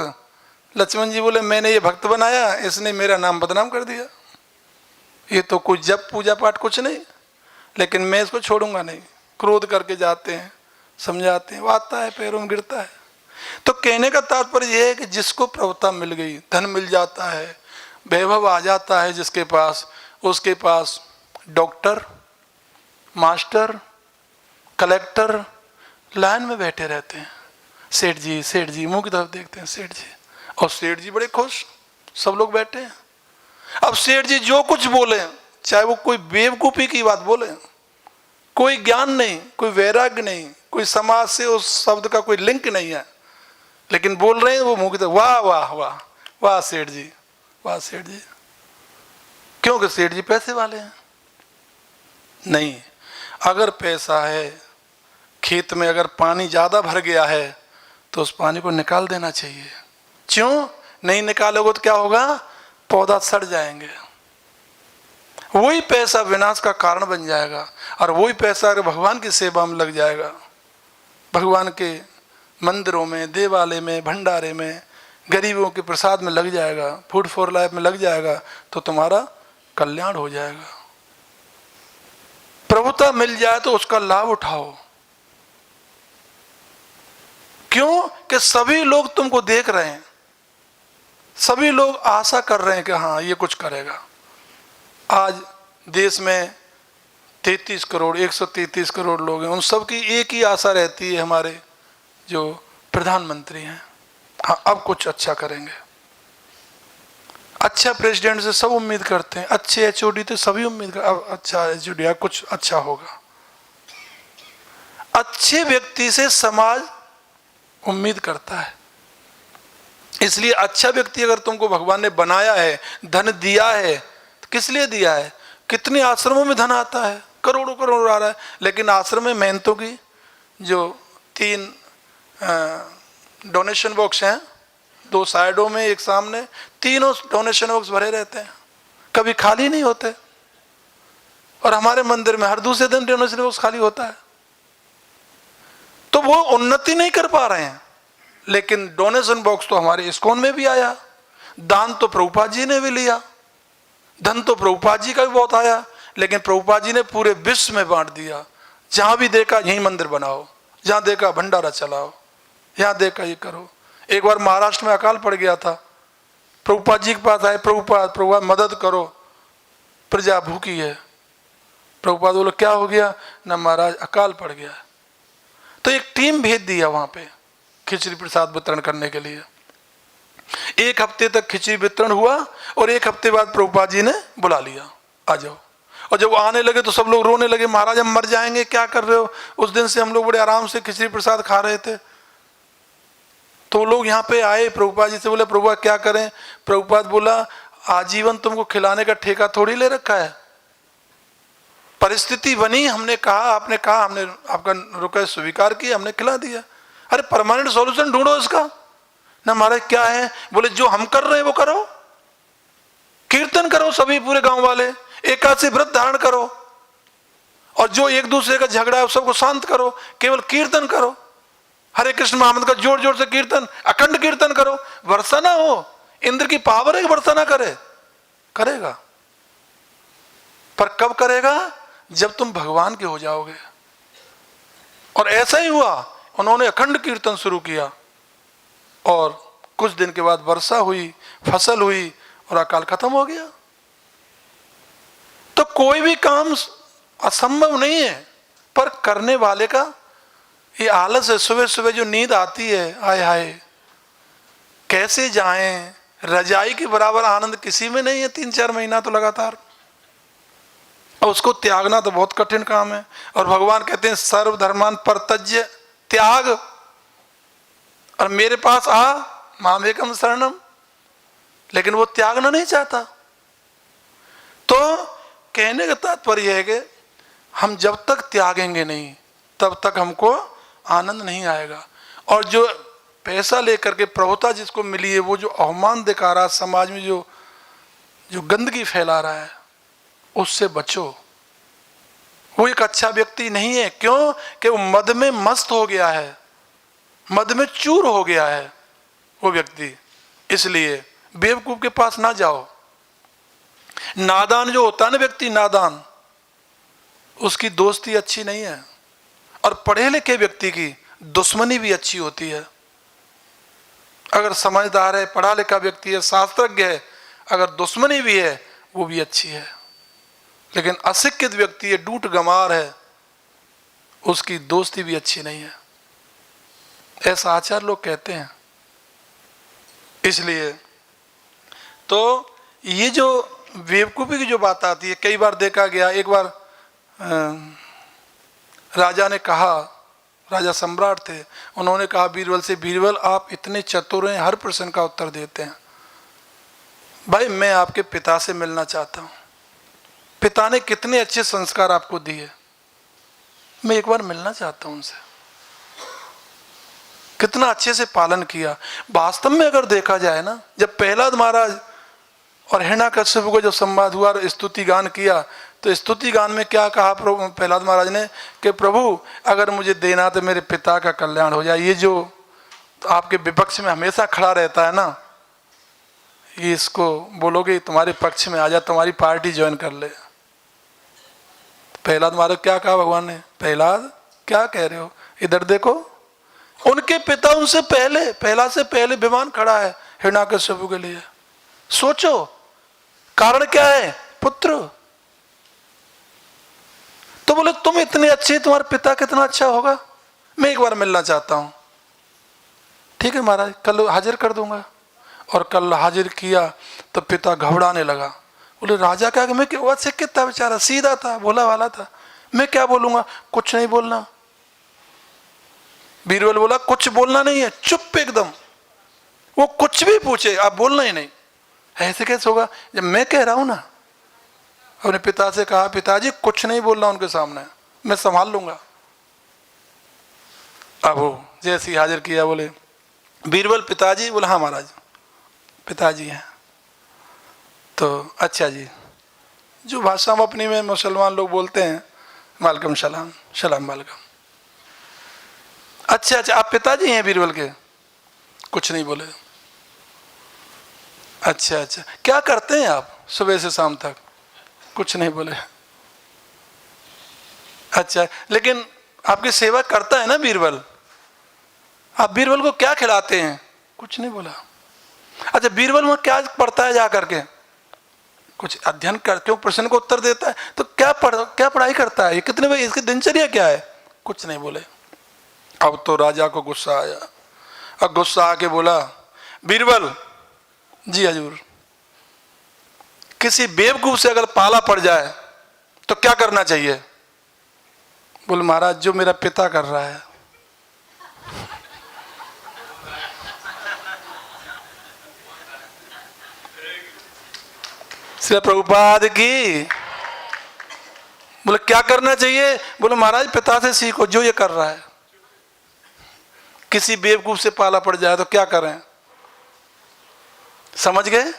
लक्ष्मण जी बोले मैंने ये भक्त बनाया, इसने मेरा नाम बदनाम कर दिया। ये तो कुछ जब पूजा पाठ कुछ नहीं, लेकिन मैं इसको छोड़ूंगा नहीं। क्रोध करके जाते हैं, समझाते हैं, वो आता है पैरों में गिरता है। तो कहने का तात्पर्य यह है कि जिसको प्रभुता मिल गई, धन मिल जाता है, वैभव आ जाता है जिसके पास, उसके पास डॉक्टर, मास्टर, कलेक्टर लाइन में बैठे रहते हैं। सेठ जी मुंह की तरफ देखते हैं, सेठ जी, और सेठ जी बड़े खुश, सब लोग बैठे हैं। अब सेठ जी जो कुछ बोले, चाहे वो कोई बेवकूफी की बात बोले, कोई ज्ञान नहीं, कोई वैराग्य नहीं, कोई समाज से उस शब्द का कोई लिंक नहीं है, लेकिन बोल रहे हैं वो मुंह की तरफ, वाह वाह वाह वाह सेठ जी, वाह सेठ जी। क्योंकि सेठ जी पैसे वाले हैं। नहीं, अगर पैसा है, खेत में अगर पानी ज्यादा भर गया है तो उस पानी को निकाल देना चाहिए। क्यों नहीं निकालोगे तो क्या होगा, पौधा सड़ जाएंगे। वही पैसा विनाश का कारण बन जाएगा, और वही पैसा अगर भगवान की सेवा में लग जाएगा, भगवान के मंदिरों में, देवालय में, भंडारे में, गरीबों के प्रसाद में लग जाएगा, फूड फॉर लाइफ में लग जाएगा, तो तुम्हारा कल्याण हो जाएगा। प्रभुता मिल जाए तो उसका लाभ उठाओ। क्यों कि सभी लोग तुमको देख रहे हैं। सभी लोग आशा कर रहे हैं कि हाँ ये कुछ करेगा। आज देश में 33 करोड़ 133 करोड़ लोग हैं, उन सब की एक ही आशा रहती है हमारे जो प्रधानमंत्री हैं, हाँ अब कुछ अच्छा करेंगे। अच्छा प्रेसिडेंट से सब उम्मीद करते हैं, अच्छे एचओडी तो सभी उम्मीद करते अब अच्छा एचओडी कुछ अच्छा होगा। अच्छे व्यक्ति से समाज उम्मीद करता है। इसलिए अच्छा व्यक्ति अगर तुमको भगवान ने बनाया है, धन दिया है, तो किस लिए दिया है? कितने आश्रमों में धन आता है, करोड़ों करोड़ आ रहा है, लेकिन आश्रम में मेहनतों की जो 3 डोनेशन बॉक्स हैं, 2 साइडों में एक सामने, तीनों डोनेशन बॉक्स भरे रहते हैं, कभी खाली नहीं होते। और हमारे मंदिर में हर दूसरे दिन डोनेशन बॉक्स खाली होता है। तो वो उन्नति नहीं कर पा रहे हैं। लेकिन डोनेशन बॉक्स तो हमारे इस्कॉन में भी आया, दान तो प्रभुपाद जी ने भी लिया, धन तो प्रभुपाद जी का भी बहुत आया, लेकिन प्रभुपाद जी ने पूरे विश्व में बांट दिया। जहां भी देखा यहीं मंदिर बनाओ, जहां देखा भंडारा चलाओ, यहां देखा ये करो। एक बार महाराष्ट्र में अकाल पड़ गया था, प्रभुपाद जी के पास आए, प्रभुपाद मदद करो, प्रजा भूखी है। प्रभुपाद बोले क्या हो गया? ना महाराज अकाल पड़ गया। तो एक टीम भेज दिया वहां पे खिचड़ी प्रसाद वितरण करने के लिए। 1 हफ्ते तक खिचड़ी वितरण हुआ और 1 हफ्ते बाद प्रभुपाद जी ने बुला लिया, आ जाओ। और जब वो आने लगे तो सब लोग रोने लगे, महाराज हम मर जाएंगे, क्या कर रहे हो? उस दिन से हम लोग बड़े आराम से खिचड़ी प्रसाद खा रहे थे। तो लोग यहाँ पे आए, प्रभुपाद जी से बोले प्रभुपाद क्या करें? प्रभुपाद बोला आजीवन तुमको खिलाने का ठेका थोड़ी ले रखा है, परिस्थिति बनी, हमने कहा, आपने कहा, हमने आपका रिक्वेस्ट स्वीकार किया, हमने खिला दिया। अरे परमानेंट सॉल्यूशन ढूंढो इसका ना। महाराज क्या है? बोले जो हम कर रहे हैं वो करो, कीर्तन करो सभी पूरे गांव वाले, एकादशी व्रत धारण करो, और जो एक दूसरे का झगड़ा है सबको शांत करो, केवल कीर्तन करो, हरे कृष्ण महामंत्र का जोर जोर से कीर्तन, अखंड कीर्तन करो। वर्षा ना हो, इंद्र की पावर है कि वर्षा ना करे, करेगा। पर कब करेगा? जब तुम भगवान के हो जाओगे। और ऐसा ही हुआ, उन्होंने अखंड कीर्तन शुरू किया और कुछ दिन के बाद वर्षा हुई, फसल हुई और अकाल खत्म हो गया। तो कोई भी काम असंभव नहीं है, पर करने वाले का ये आलस है। सुबह सुबह जो नींद आती है, हाय हाय कैसे जाएं, रजाई के बराबर आनंद किसी में नहीं है 3-4 महीना तो लगातार, और उसको त्यागना तो बहुत कठिन काम है। और भगवान कहते हैं सर्वधर्मान परित्यज्य, त्याग, और मेरे पास आ मामेकम शरणम, लेकिन वो त्यागना नहीं चाहता। तो कहने का तात्पर्य है कि हम जब तक त्यागेंगे नहीं तब तक हमको आनंद नहीं आएगा। और जो पैसा लेकर के प्रभुता जिसको मिली है, वो जो अवमान दिखा रहा है समाज में, जो गंदगी फैला रहा है, उससे बचो। वो एक अच्छा व्यक्ति नहीं है। क्यों? कि वो मद में मस्त हो गया है, मद में चूर हो गया है वो व्यक्ति। इसलिए बेवकूफ के पास ना जाओ। नादान जो होता है ना व्यक्ति, नादान, उसकी दोस्ती अच्छी नहीं है। और पढ़े लिखे व्यक्ति की दुश्मनी भी अच्छी होती है। अगर समझदार है, पढ़ा लिखा व्यक्ति है, शास्त्रज्ञ है, अगर दुश्मनी भी है वो भी अच्छी है। लेकिन अशिक्षित व्यक्ति है, डूट गमार है, उसकी दोस्ती भी अच्छी नहीं है। ऐसा आचार लोग कहते हैं। इसलिए तो ये जो बेवकूफ़ी की जो बात आती है, कई बार देखा गया। एक बार राजा ने कहा, राजा सम्राट थे, उन्होंने कहा बीरबल से, बीरबल आप इतने चतुर हैं, हर प्रश्न का उत्तर देते हैं, भाई मैं आपके पिता से मिलना चाहता हूँ। पिता ने कितने अच्छे संस्कार आपको दिए, मैं एक बार मिलना चाहता हूँ उनसे, कितना अच्छे से पालन किया। वास्तव में अगर देखा जाए ना, जब प्रहलाद महाराज और हिरण्याकश्यप को जब संवाद हुआ और स्तुति गान किया, तो स्तुति गान में क्या कहा प्रहलाद महाराज ने कि प्रभु अगर मुझे देना तो मेरे पिता का कल्याण हो जाए। ये जो आपके विपक्ष में हमेशा खड़ा रहता है ना, ये इसको बोलोगे तुम्हारे पक्ष में आ जा, तुम्हारी पार्टी ज्वाइन कर ले। प्रहलाद महाराज क्या कहा भगवान ने, प्रहलाद क्या कह रहे हो, इधर देखो। उनके पिता उनसे पहले, प्रहलाद से पहले विमान खड़ा है हिरण्याकश्यप के लिए। सोचो कारण क्या है? पुत्र। तो बोले तुम इतने अच्छे, तुम्हारा पिता कितना अच्छा होगा, मैं एक बार मिलना चाहता हूं। ठीक है महाराज, कल हाजिर कर दूंगा। और कल हाजिर किया तो पिता घबराने लगा। बोले राजा क्या, मैं क्या शिक्षित था बेचारा, सीधा था, भोला वाला था, मैं क्या बोलूंगा? कुछ नहीं बोलना। बीरबल बोला कुछ बोलना नहीं है, चुप एकदम, वो कुछ भी पूछे आप बोलना ही नहीं। ऐसे कैसे होगा जब मैं कह रहा हूं ना? अपने पिता से कहा पिताजी कुछ नहीं बोलना उनके सामने, मैं संभाल लूंगा। अब वो जैसे ही हाजिर किया, बोले बीरबल पिताजी? बोला हाँ महाराज पिताजी हैं। तो अच्छा जी, जो भाषा हम अपनी में मुसलमान लोग बोलते हैं, वालेकुम सलाम, सलाम वालेकुम। अच्छा अच्छा, आप पिताजी हैं बीरबल के? कुछ नहीं बोले। अच्छा अच्छा, क्या करते हैं आप सुबह से शाम तक? कुछ नहीं बोले। अच्छा, लेकिन आपकी सेवा करता है ना बीरबल, आप बीरबल को क्या खिलाते हैं? कुछ नहीं बोला। अच्छा, बीरबल में क्या पढ़ता है जा करके? कुछ अध्ययन करके प्रश्न को उत्तर देता है। तो क्या पढ़ाई करता है, ये कितने बजे, इसकी दिनचर्या क्या है? कुछ नहीं बोले। अब तो राजा को गुस्सा आया। अब गुस्सा आके बोला बीरबल जी हजूर, किसी बेवकूफ से अगर पाला पड़ जाए तो क्या करना चाहिए? बोले महाराज जो मेरा पिता कर रहा है। श्री प्रभुपाद की। बोले क्या करना चाहिए? बोले महाराज पिता से सीखो, जो ये कर रहा है। किसी बेवकूफ से पाला पड़ जाए तो क्या करें? समझ गए?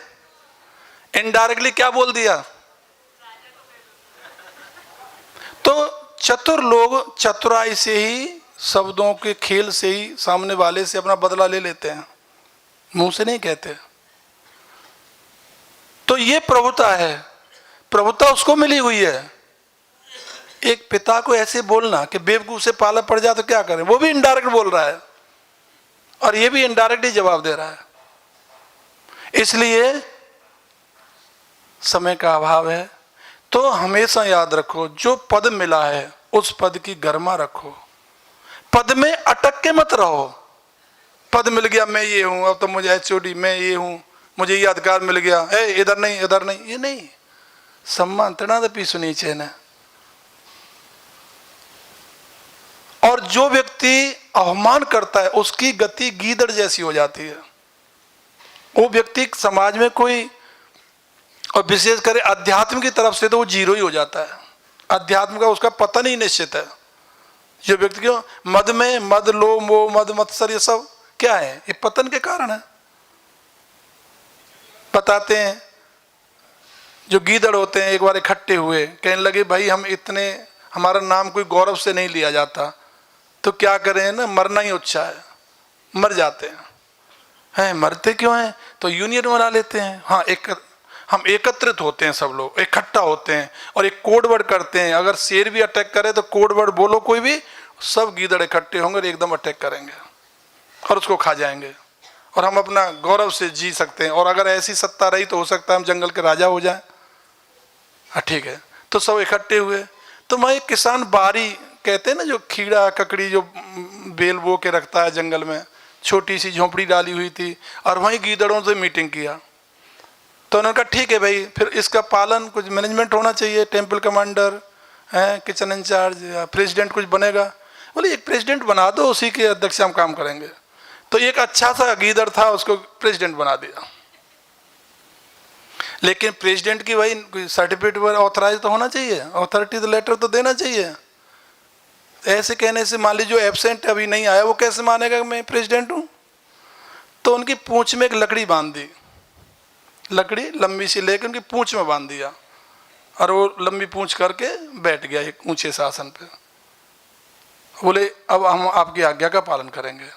इनडायरेक्टली क्या बोल दिया? तो चतुर लोग चतुराई से ही, शब्दों के खेल से ही सामने वाले से अपना बदला ले लेते हैं, मुंह से नहीं कहते। तो ये प्रभुता है, प्रभुता उसको मिली हुई है। एक पिता को ऐसे बोलना कि बेवकूफ से पाला पड़ जाए तो क्या करें, वो भी इनडायरेक्ट बोल रहा है और ये भी इनडायरेक्ट ही जवाब दे रहा है। इसलिए समय का अभाव है, तो हमेशा याद रखो जो पद मिला है उस पद की गरिमा रखो, पद में अटक के मत रहो। पद मिल गया मैं ये हूं, अब तो मुझे एचओडी, मैं ये हूं, मुझे ये अधिकार मिल गया, इधर नहीं इधर नहीं, ये नहीं। सम्मान तृणादपि सुनीचेन। और जो व्यक्ति अवमान करता है उसकी गति गीदड़ जैसी हो जाती है। वो व्यक्ति समाज में कोई, और विशेष कर अध्यात्म की तरफ से तो वो जीरो ही हो जाता है। अध्यात्म का उसका पतन ही निश्चित है। जो व्यक्ति क्यों मद में, मद लो मोह मद मत्सर, ये सब क्या है? ये पतन के कारण है। बताते हैं जो गीदड़ होते हैं एक बार इकट्ठे हुए, कहने लगे भाई हम इतने, हमारा नाम कोई गौरव से नहीं लिया जाता, तो क्या करें ना, मरना ही अच्छा है, मर जाते हैं। मरते क्यों हैं? तो यूनियन बना लेते हैं। हाँ, हम एकत्रित होते हैं, सब लोग इकट्ठा होते हैं और एक कोड वर्ड करते हैं। अगर शेर भी अटैक करे तो कोड वर्ड बोलो कोई भी, सब गीदड़ इकट्ठे होंगे और एकदम अटैक करेंगे और उसको खा जाएंगे और हम अपना गौरव से जी सकते हैं। और अगर ऐसी सत्ता रही तो हो सकता है हम जंगल के राजा हो जाएं। ठीक है, तो सब इकट्ठे हुए। तो मैं, किसान बारी कहते हैं ना, जो खीड़ा ककड़ी जो बेल बो के रखता है जंगल में, छोटी सी झोंपड़ी डाली हुई थी और वहीं गीदड़ों से मीटिंग किया। तो उन्होंने कहा ठीक है भाई, फिर इसका पालन कुछ मैनेजमेंट होना चाहिए, टेम्पल कमांडर है, किचन इंचार्ज या प्रेसिडेंट कुछ बनेगा। बोले एक प्रेसिडेंट बना दो, उसी के अध्यक्ष हम काम करेंगे। तो एक अच्छा सा गीदड़ था, उसको प्रेसिडेंट बना दिया। लेकिन प्रेसिडेंट की वही सर्टिफिकेट पर ऑथराइज तो होना चाहिए, अथॉरिटी लेटर तो देना चाहिए। ऐसे कहने से मान लीजिए जो एब्सेंट अभी नहीं आया वो कैसे मानेगा मैं प्रेसिडेंट हूँ? तो उनकी पूंछ में एक लकड़ी बांध दी, लकड़ी लंबी सी लेकर उनकी पूंछ में बांध दिया और वो लंबी पूंछ करके बैठ गया एक ऊंचे शासन पे। बोले अब हम आपकी आज्ञा का पालन करेंगे।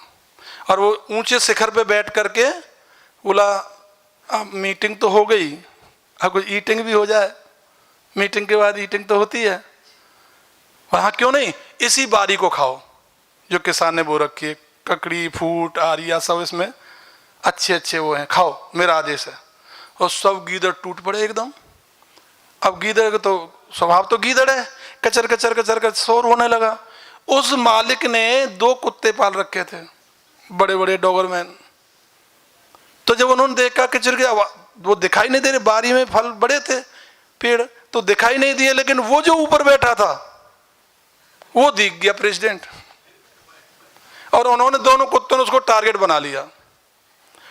और वो ऊंचे शिखर पे बैठ करके बोला अब मीटिंग तो हो गई, अब कुछ ईटिंग भी हो जाए। मीटिंग के बाद ईटिंग तो होती है, वहाँ क्यों नहीं, इसी बारी को खाओ जो किसान ने बो रखी है, ककड़ी फूट आरिया सब इसमें अच्छे अच्छे वो हैं, खाओ मेरा आदेश है। और सब गीदड़ टूट पड़े एकदम। अब गीदड़ का तो स्वभाव तो गीदड़ है, कचर कचर कचर कर शोर होने लगा। उस मालिक ने 2 कुत्ते पाल रखे थे, बड़े बड़े डॉगरमैन। तो जब उन्होंने देखा कचर के, वो दिखाई नहीं दे रहे, बारी में फल बड़े थे पेड़ तो दिखाई नहीं दिए, लेकिन वो जो ऊपर बैठा था वो दिख गया, प्रेसिडेंट। और उन्होंने दोनों कुत्तों ने उसको टारगेट बना लिया,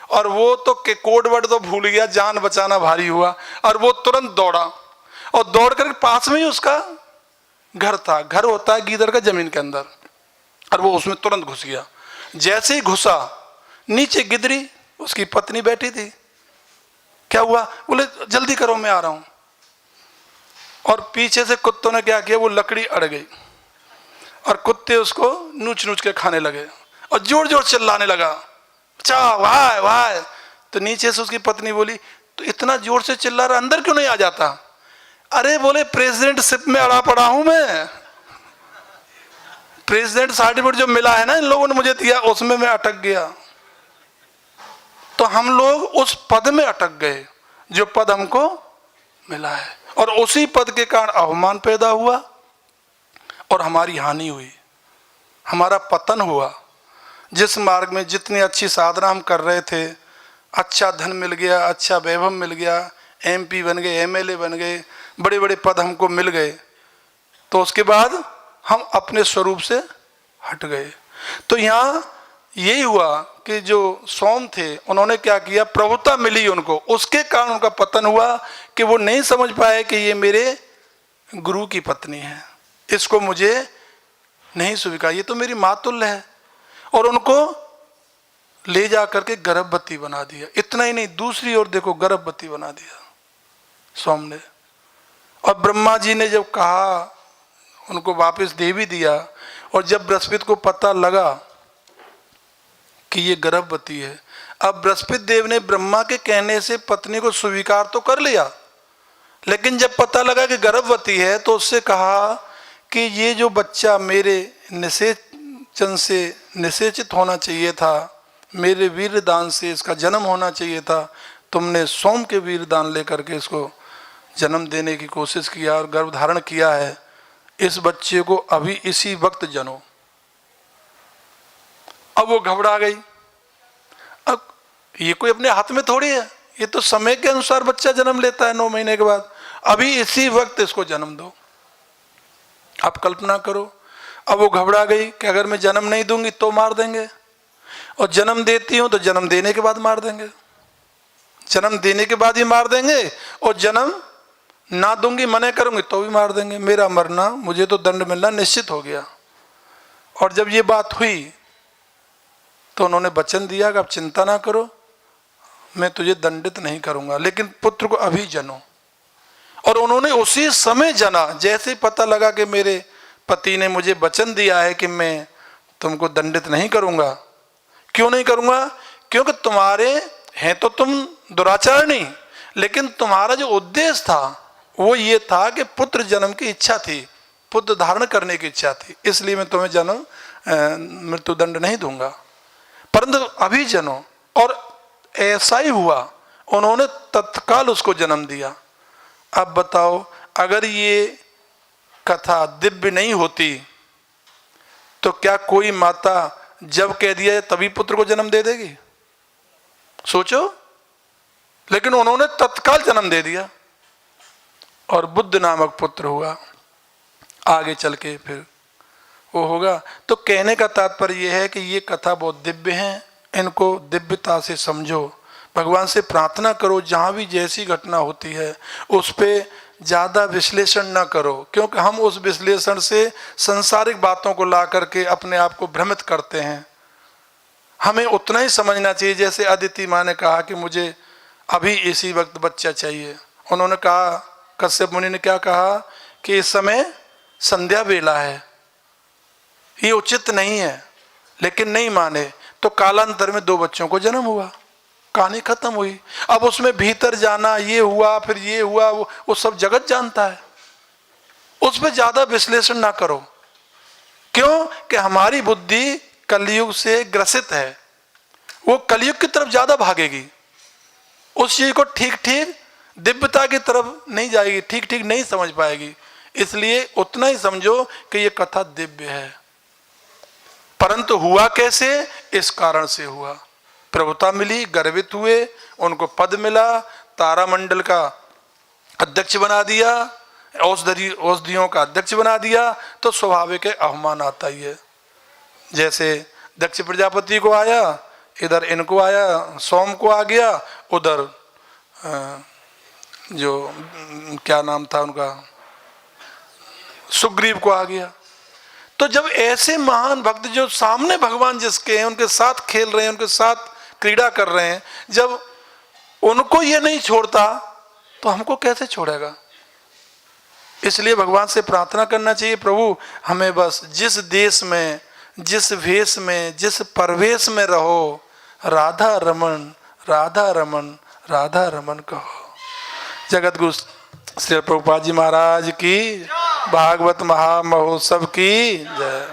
और वो तो के कोड वर्ड तो भूल गया, जान बचाना भारी हुआ, और वो तुरंत दौड़ा, और दौड़ कर पास में ही उसका घर था। घर होता है गीदड़ का जमीन के अंदर, और वो उसमें तुरंत घुस गया। जैसे ही घुसा, नीचे गिदड़ी उसकी पत्नी बैठी थी। क्या हुआ? बोले जल्दी करो मैं आ रहा हूं। और पीछे से कुत्तों ने क्या किया, वो लकड़ी अड़ गई और कुत्ते उसको नूच नूच के खाने लगे और जोर जोर चिल्लाने लगा, चा वाह वाह। तो नीचे से उसकी पत्नी बोली, तो इतना जोर से चिल्ला रहा, अंदर क्यों नहीं आ जाता? अरे बोले प्रेसिडेंट शिप में अड़ा पड़ा हूं मैं, प्रेसिडेंट सर्टिफिकेट जो मिला है ना इन लोगों ने मुझे दिया, उसमें मैं अटक गया। तो हम लोग उस पद में अटक गए जो पद हमको मिला है, और उसी पद के कारण अवमान पैदा हुआ और हमारी हानि हुई, हमारा पतन हुआ। जिस मार्ग में जितनी अच्छी साधना हम कर रहे थे, अच्छा धन मिल गया, अच्छा वैभव मिल गया, MP बन गए, MLA बन गए, बड़े बड़े पद हमको मिल गए, तो उसके बाद हम अपने स्वरूप से हट गए। तो यहाँ यही हुआ कि जो सोम थे उन्होंने क्या किया, प्रभुता मिली उनको, उसके कारण उनका पतन हुआ कि वो नहीं समझ पाए कि ये मेरे गुरु की पत्नी है, इसको मुझे नहीं स्वीकार, ये तो मेरी मातुल्य है। और उनको ले जा करके गर्भवती बना दिया। इतना ही नहीं, दूसरी ओर देखो गर्भवती बना दिया सोम ने। और ब्रह्मा जी ने जब कहा, उनको वापस दे भी दिया। और जब बृहस्पति को पता लगा कि ये गर्भवती है, अब बृहस्पति देव ने ब्रह्मा के कहने से पत्नी को स्वीकार तो कर लिया, लेकिन जब पता लगा कि गर्भवती है तो उससे कहा कि ये जो बच्चा मेरे निषेचन से निषेचित होना चाहिए था, मेरे वीरदान से इसका जन्म होना चाहिए था, तुमने सोम के वीरदान लेकर के इसको जन्म देने की कोशिश किया और गर्भ धारण किया है, इस बच्चे को अभी इसी वक्त जनो। अब वो घबरा गई। अब ये कोई अपने हाथ में थोड़ी है, ये तो समय के अनुसार बच्चा जन्म लेता है 9 महीने के बाद, अभी इसी वक्त इसको जन्म दो। आप कल्पना करो, अब वो घबरा गई कि अगर मैं जन्म नहीं दूंगी तो मार देंगे, और जन्म देती हूं तो जन्म देने के बाद मार देंगे, जन्म देने के बाद ही मार देंगे, और जन्म ना दूंगी मना करूंगी तो भी मार देंगे, मेरा मरना, मुझे तो दंड मिलना निश्चित हो गया। और जब ये बात हुई तो उन्होंने वचन दिया कि आप चिंता ना करो, मैं तुझे दंडित नहीं करूंगा, लेकिन पुत्र को अभी जनो। और उन्होंने उसी समय जना, जैसे पता लगा कि मेरे पति ने मुझे वचन दिया है कि मैं तुमको दंडित नहीं करूंगा। क्यों नहीं करूंगा? क्योंकि तुम्हारे हैं तो तुम दुराचारणी, लेकिन तुम्हारा जो उद्देश्य था वो ये था कि पुत्र जन्म की इच्छा थी, पुत्र धारण करने की इच्छा थी, इसलिए मैं तुम्हें जन्म मृत्युदंड नहीं दूंगा, परंतु अभी जनो। और ऐसा ही हुआ, उन्होंने तत्काल उसको जन्म दिया। अब बताओ, अगर ये कथा दिव्य नहीं होती तो क्या कोई माता जब कह दिया तभी पुत्र को जन्म दे देगी? सोचो। लेकिन उन्होंने तत्काल जन्म दे दिया और बुद्ध नामक पुत्र हुआ। आगे चल के फिर वो होगा। तो कहने का तात्पर्य यह है कि ये कथा बहुत दिव्य है, इनको दिव्यता से समझो, भगवान से प्रार्थना करो, जहाँ भी जैसी घटना होती है उस पर ज़्यादा विश्लेषण ना करो, क्योंकि हम उस विश्लेषण से संसारिक बातों को ला करके अपने आप को भ्रमित करते हैं। हमें उतना ही समझना चाहिए, जैसे अदिति माँ ने कहा कि मुझे अभी इसी वक्त बच्चा चाहिए। उन्होंने कहा, कश्यप मुनि ने क्या कहा कि इस समय संध्या वेला है, ये उचित नहीं है, लेकिन नहीं माने, तो कालांतर में 2 बच्चों को जन्म हुआ, कहानी खत्म हुई। अब उसमें भीतर जाना, ये हुआ फिर ये हुआ, वो सब जगत जानता है, उस पर ज्यादा विश्लेषण ना करो। क्यों? कि हमारी बुद्धि कलयुग से ग्रसित है, वो कलयुग की तरफ ज्यादा भागेगी, उस चीज को ठीक ठीक दिव्यता की तरफ नहीं जाएगी, ठीक ठीक नहीं समझ पाएगी। इसलिए उतना ही समझो कि ये कथा दिव्य है। परंतु हुआ कैसे? इस कारण से हुआ। प्रभुता मिली, गर्वित हुए, उनको पद मिला, तारामंडल का अध्यक्ष बना दिया, औषधियों का अध्यक्ष बना दिया, तो स्वाभाविक है अवमान आता ही है। जैसे दक्ष प्रजापति को आया, इधर इनको आया, सोम को आ गया, उधर जो क्या नाम था उनका, सुग्रीव को आ गया। तो जब ऐसे महान भक्त जो सामने भगवान जिसके हैं, उनके साथ खेल रहे हैं, उनके साथ क्रीड़ा कर रहे हैं, जब उनको ये नहीं छोड़ता तो हमको कैसे छोड़ेगा? इसलिए भगवान से प्रार्थना करना चाहिए, प्रभु हमें बस जिस देश में, जिस वेश में, जिस परवेश में रहो, राधा रमन राधा रमन राधा रमन कहो। जगत गुरु श्री प्रभुपाद जी महाराज की, भागवत महामहोत्सव की जय।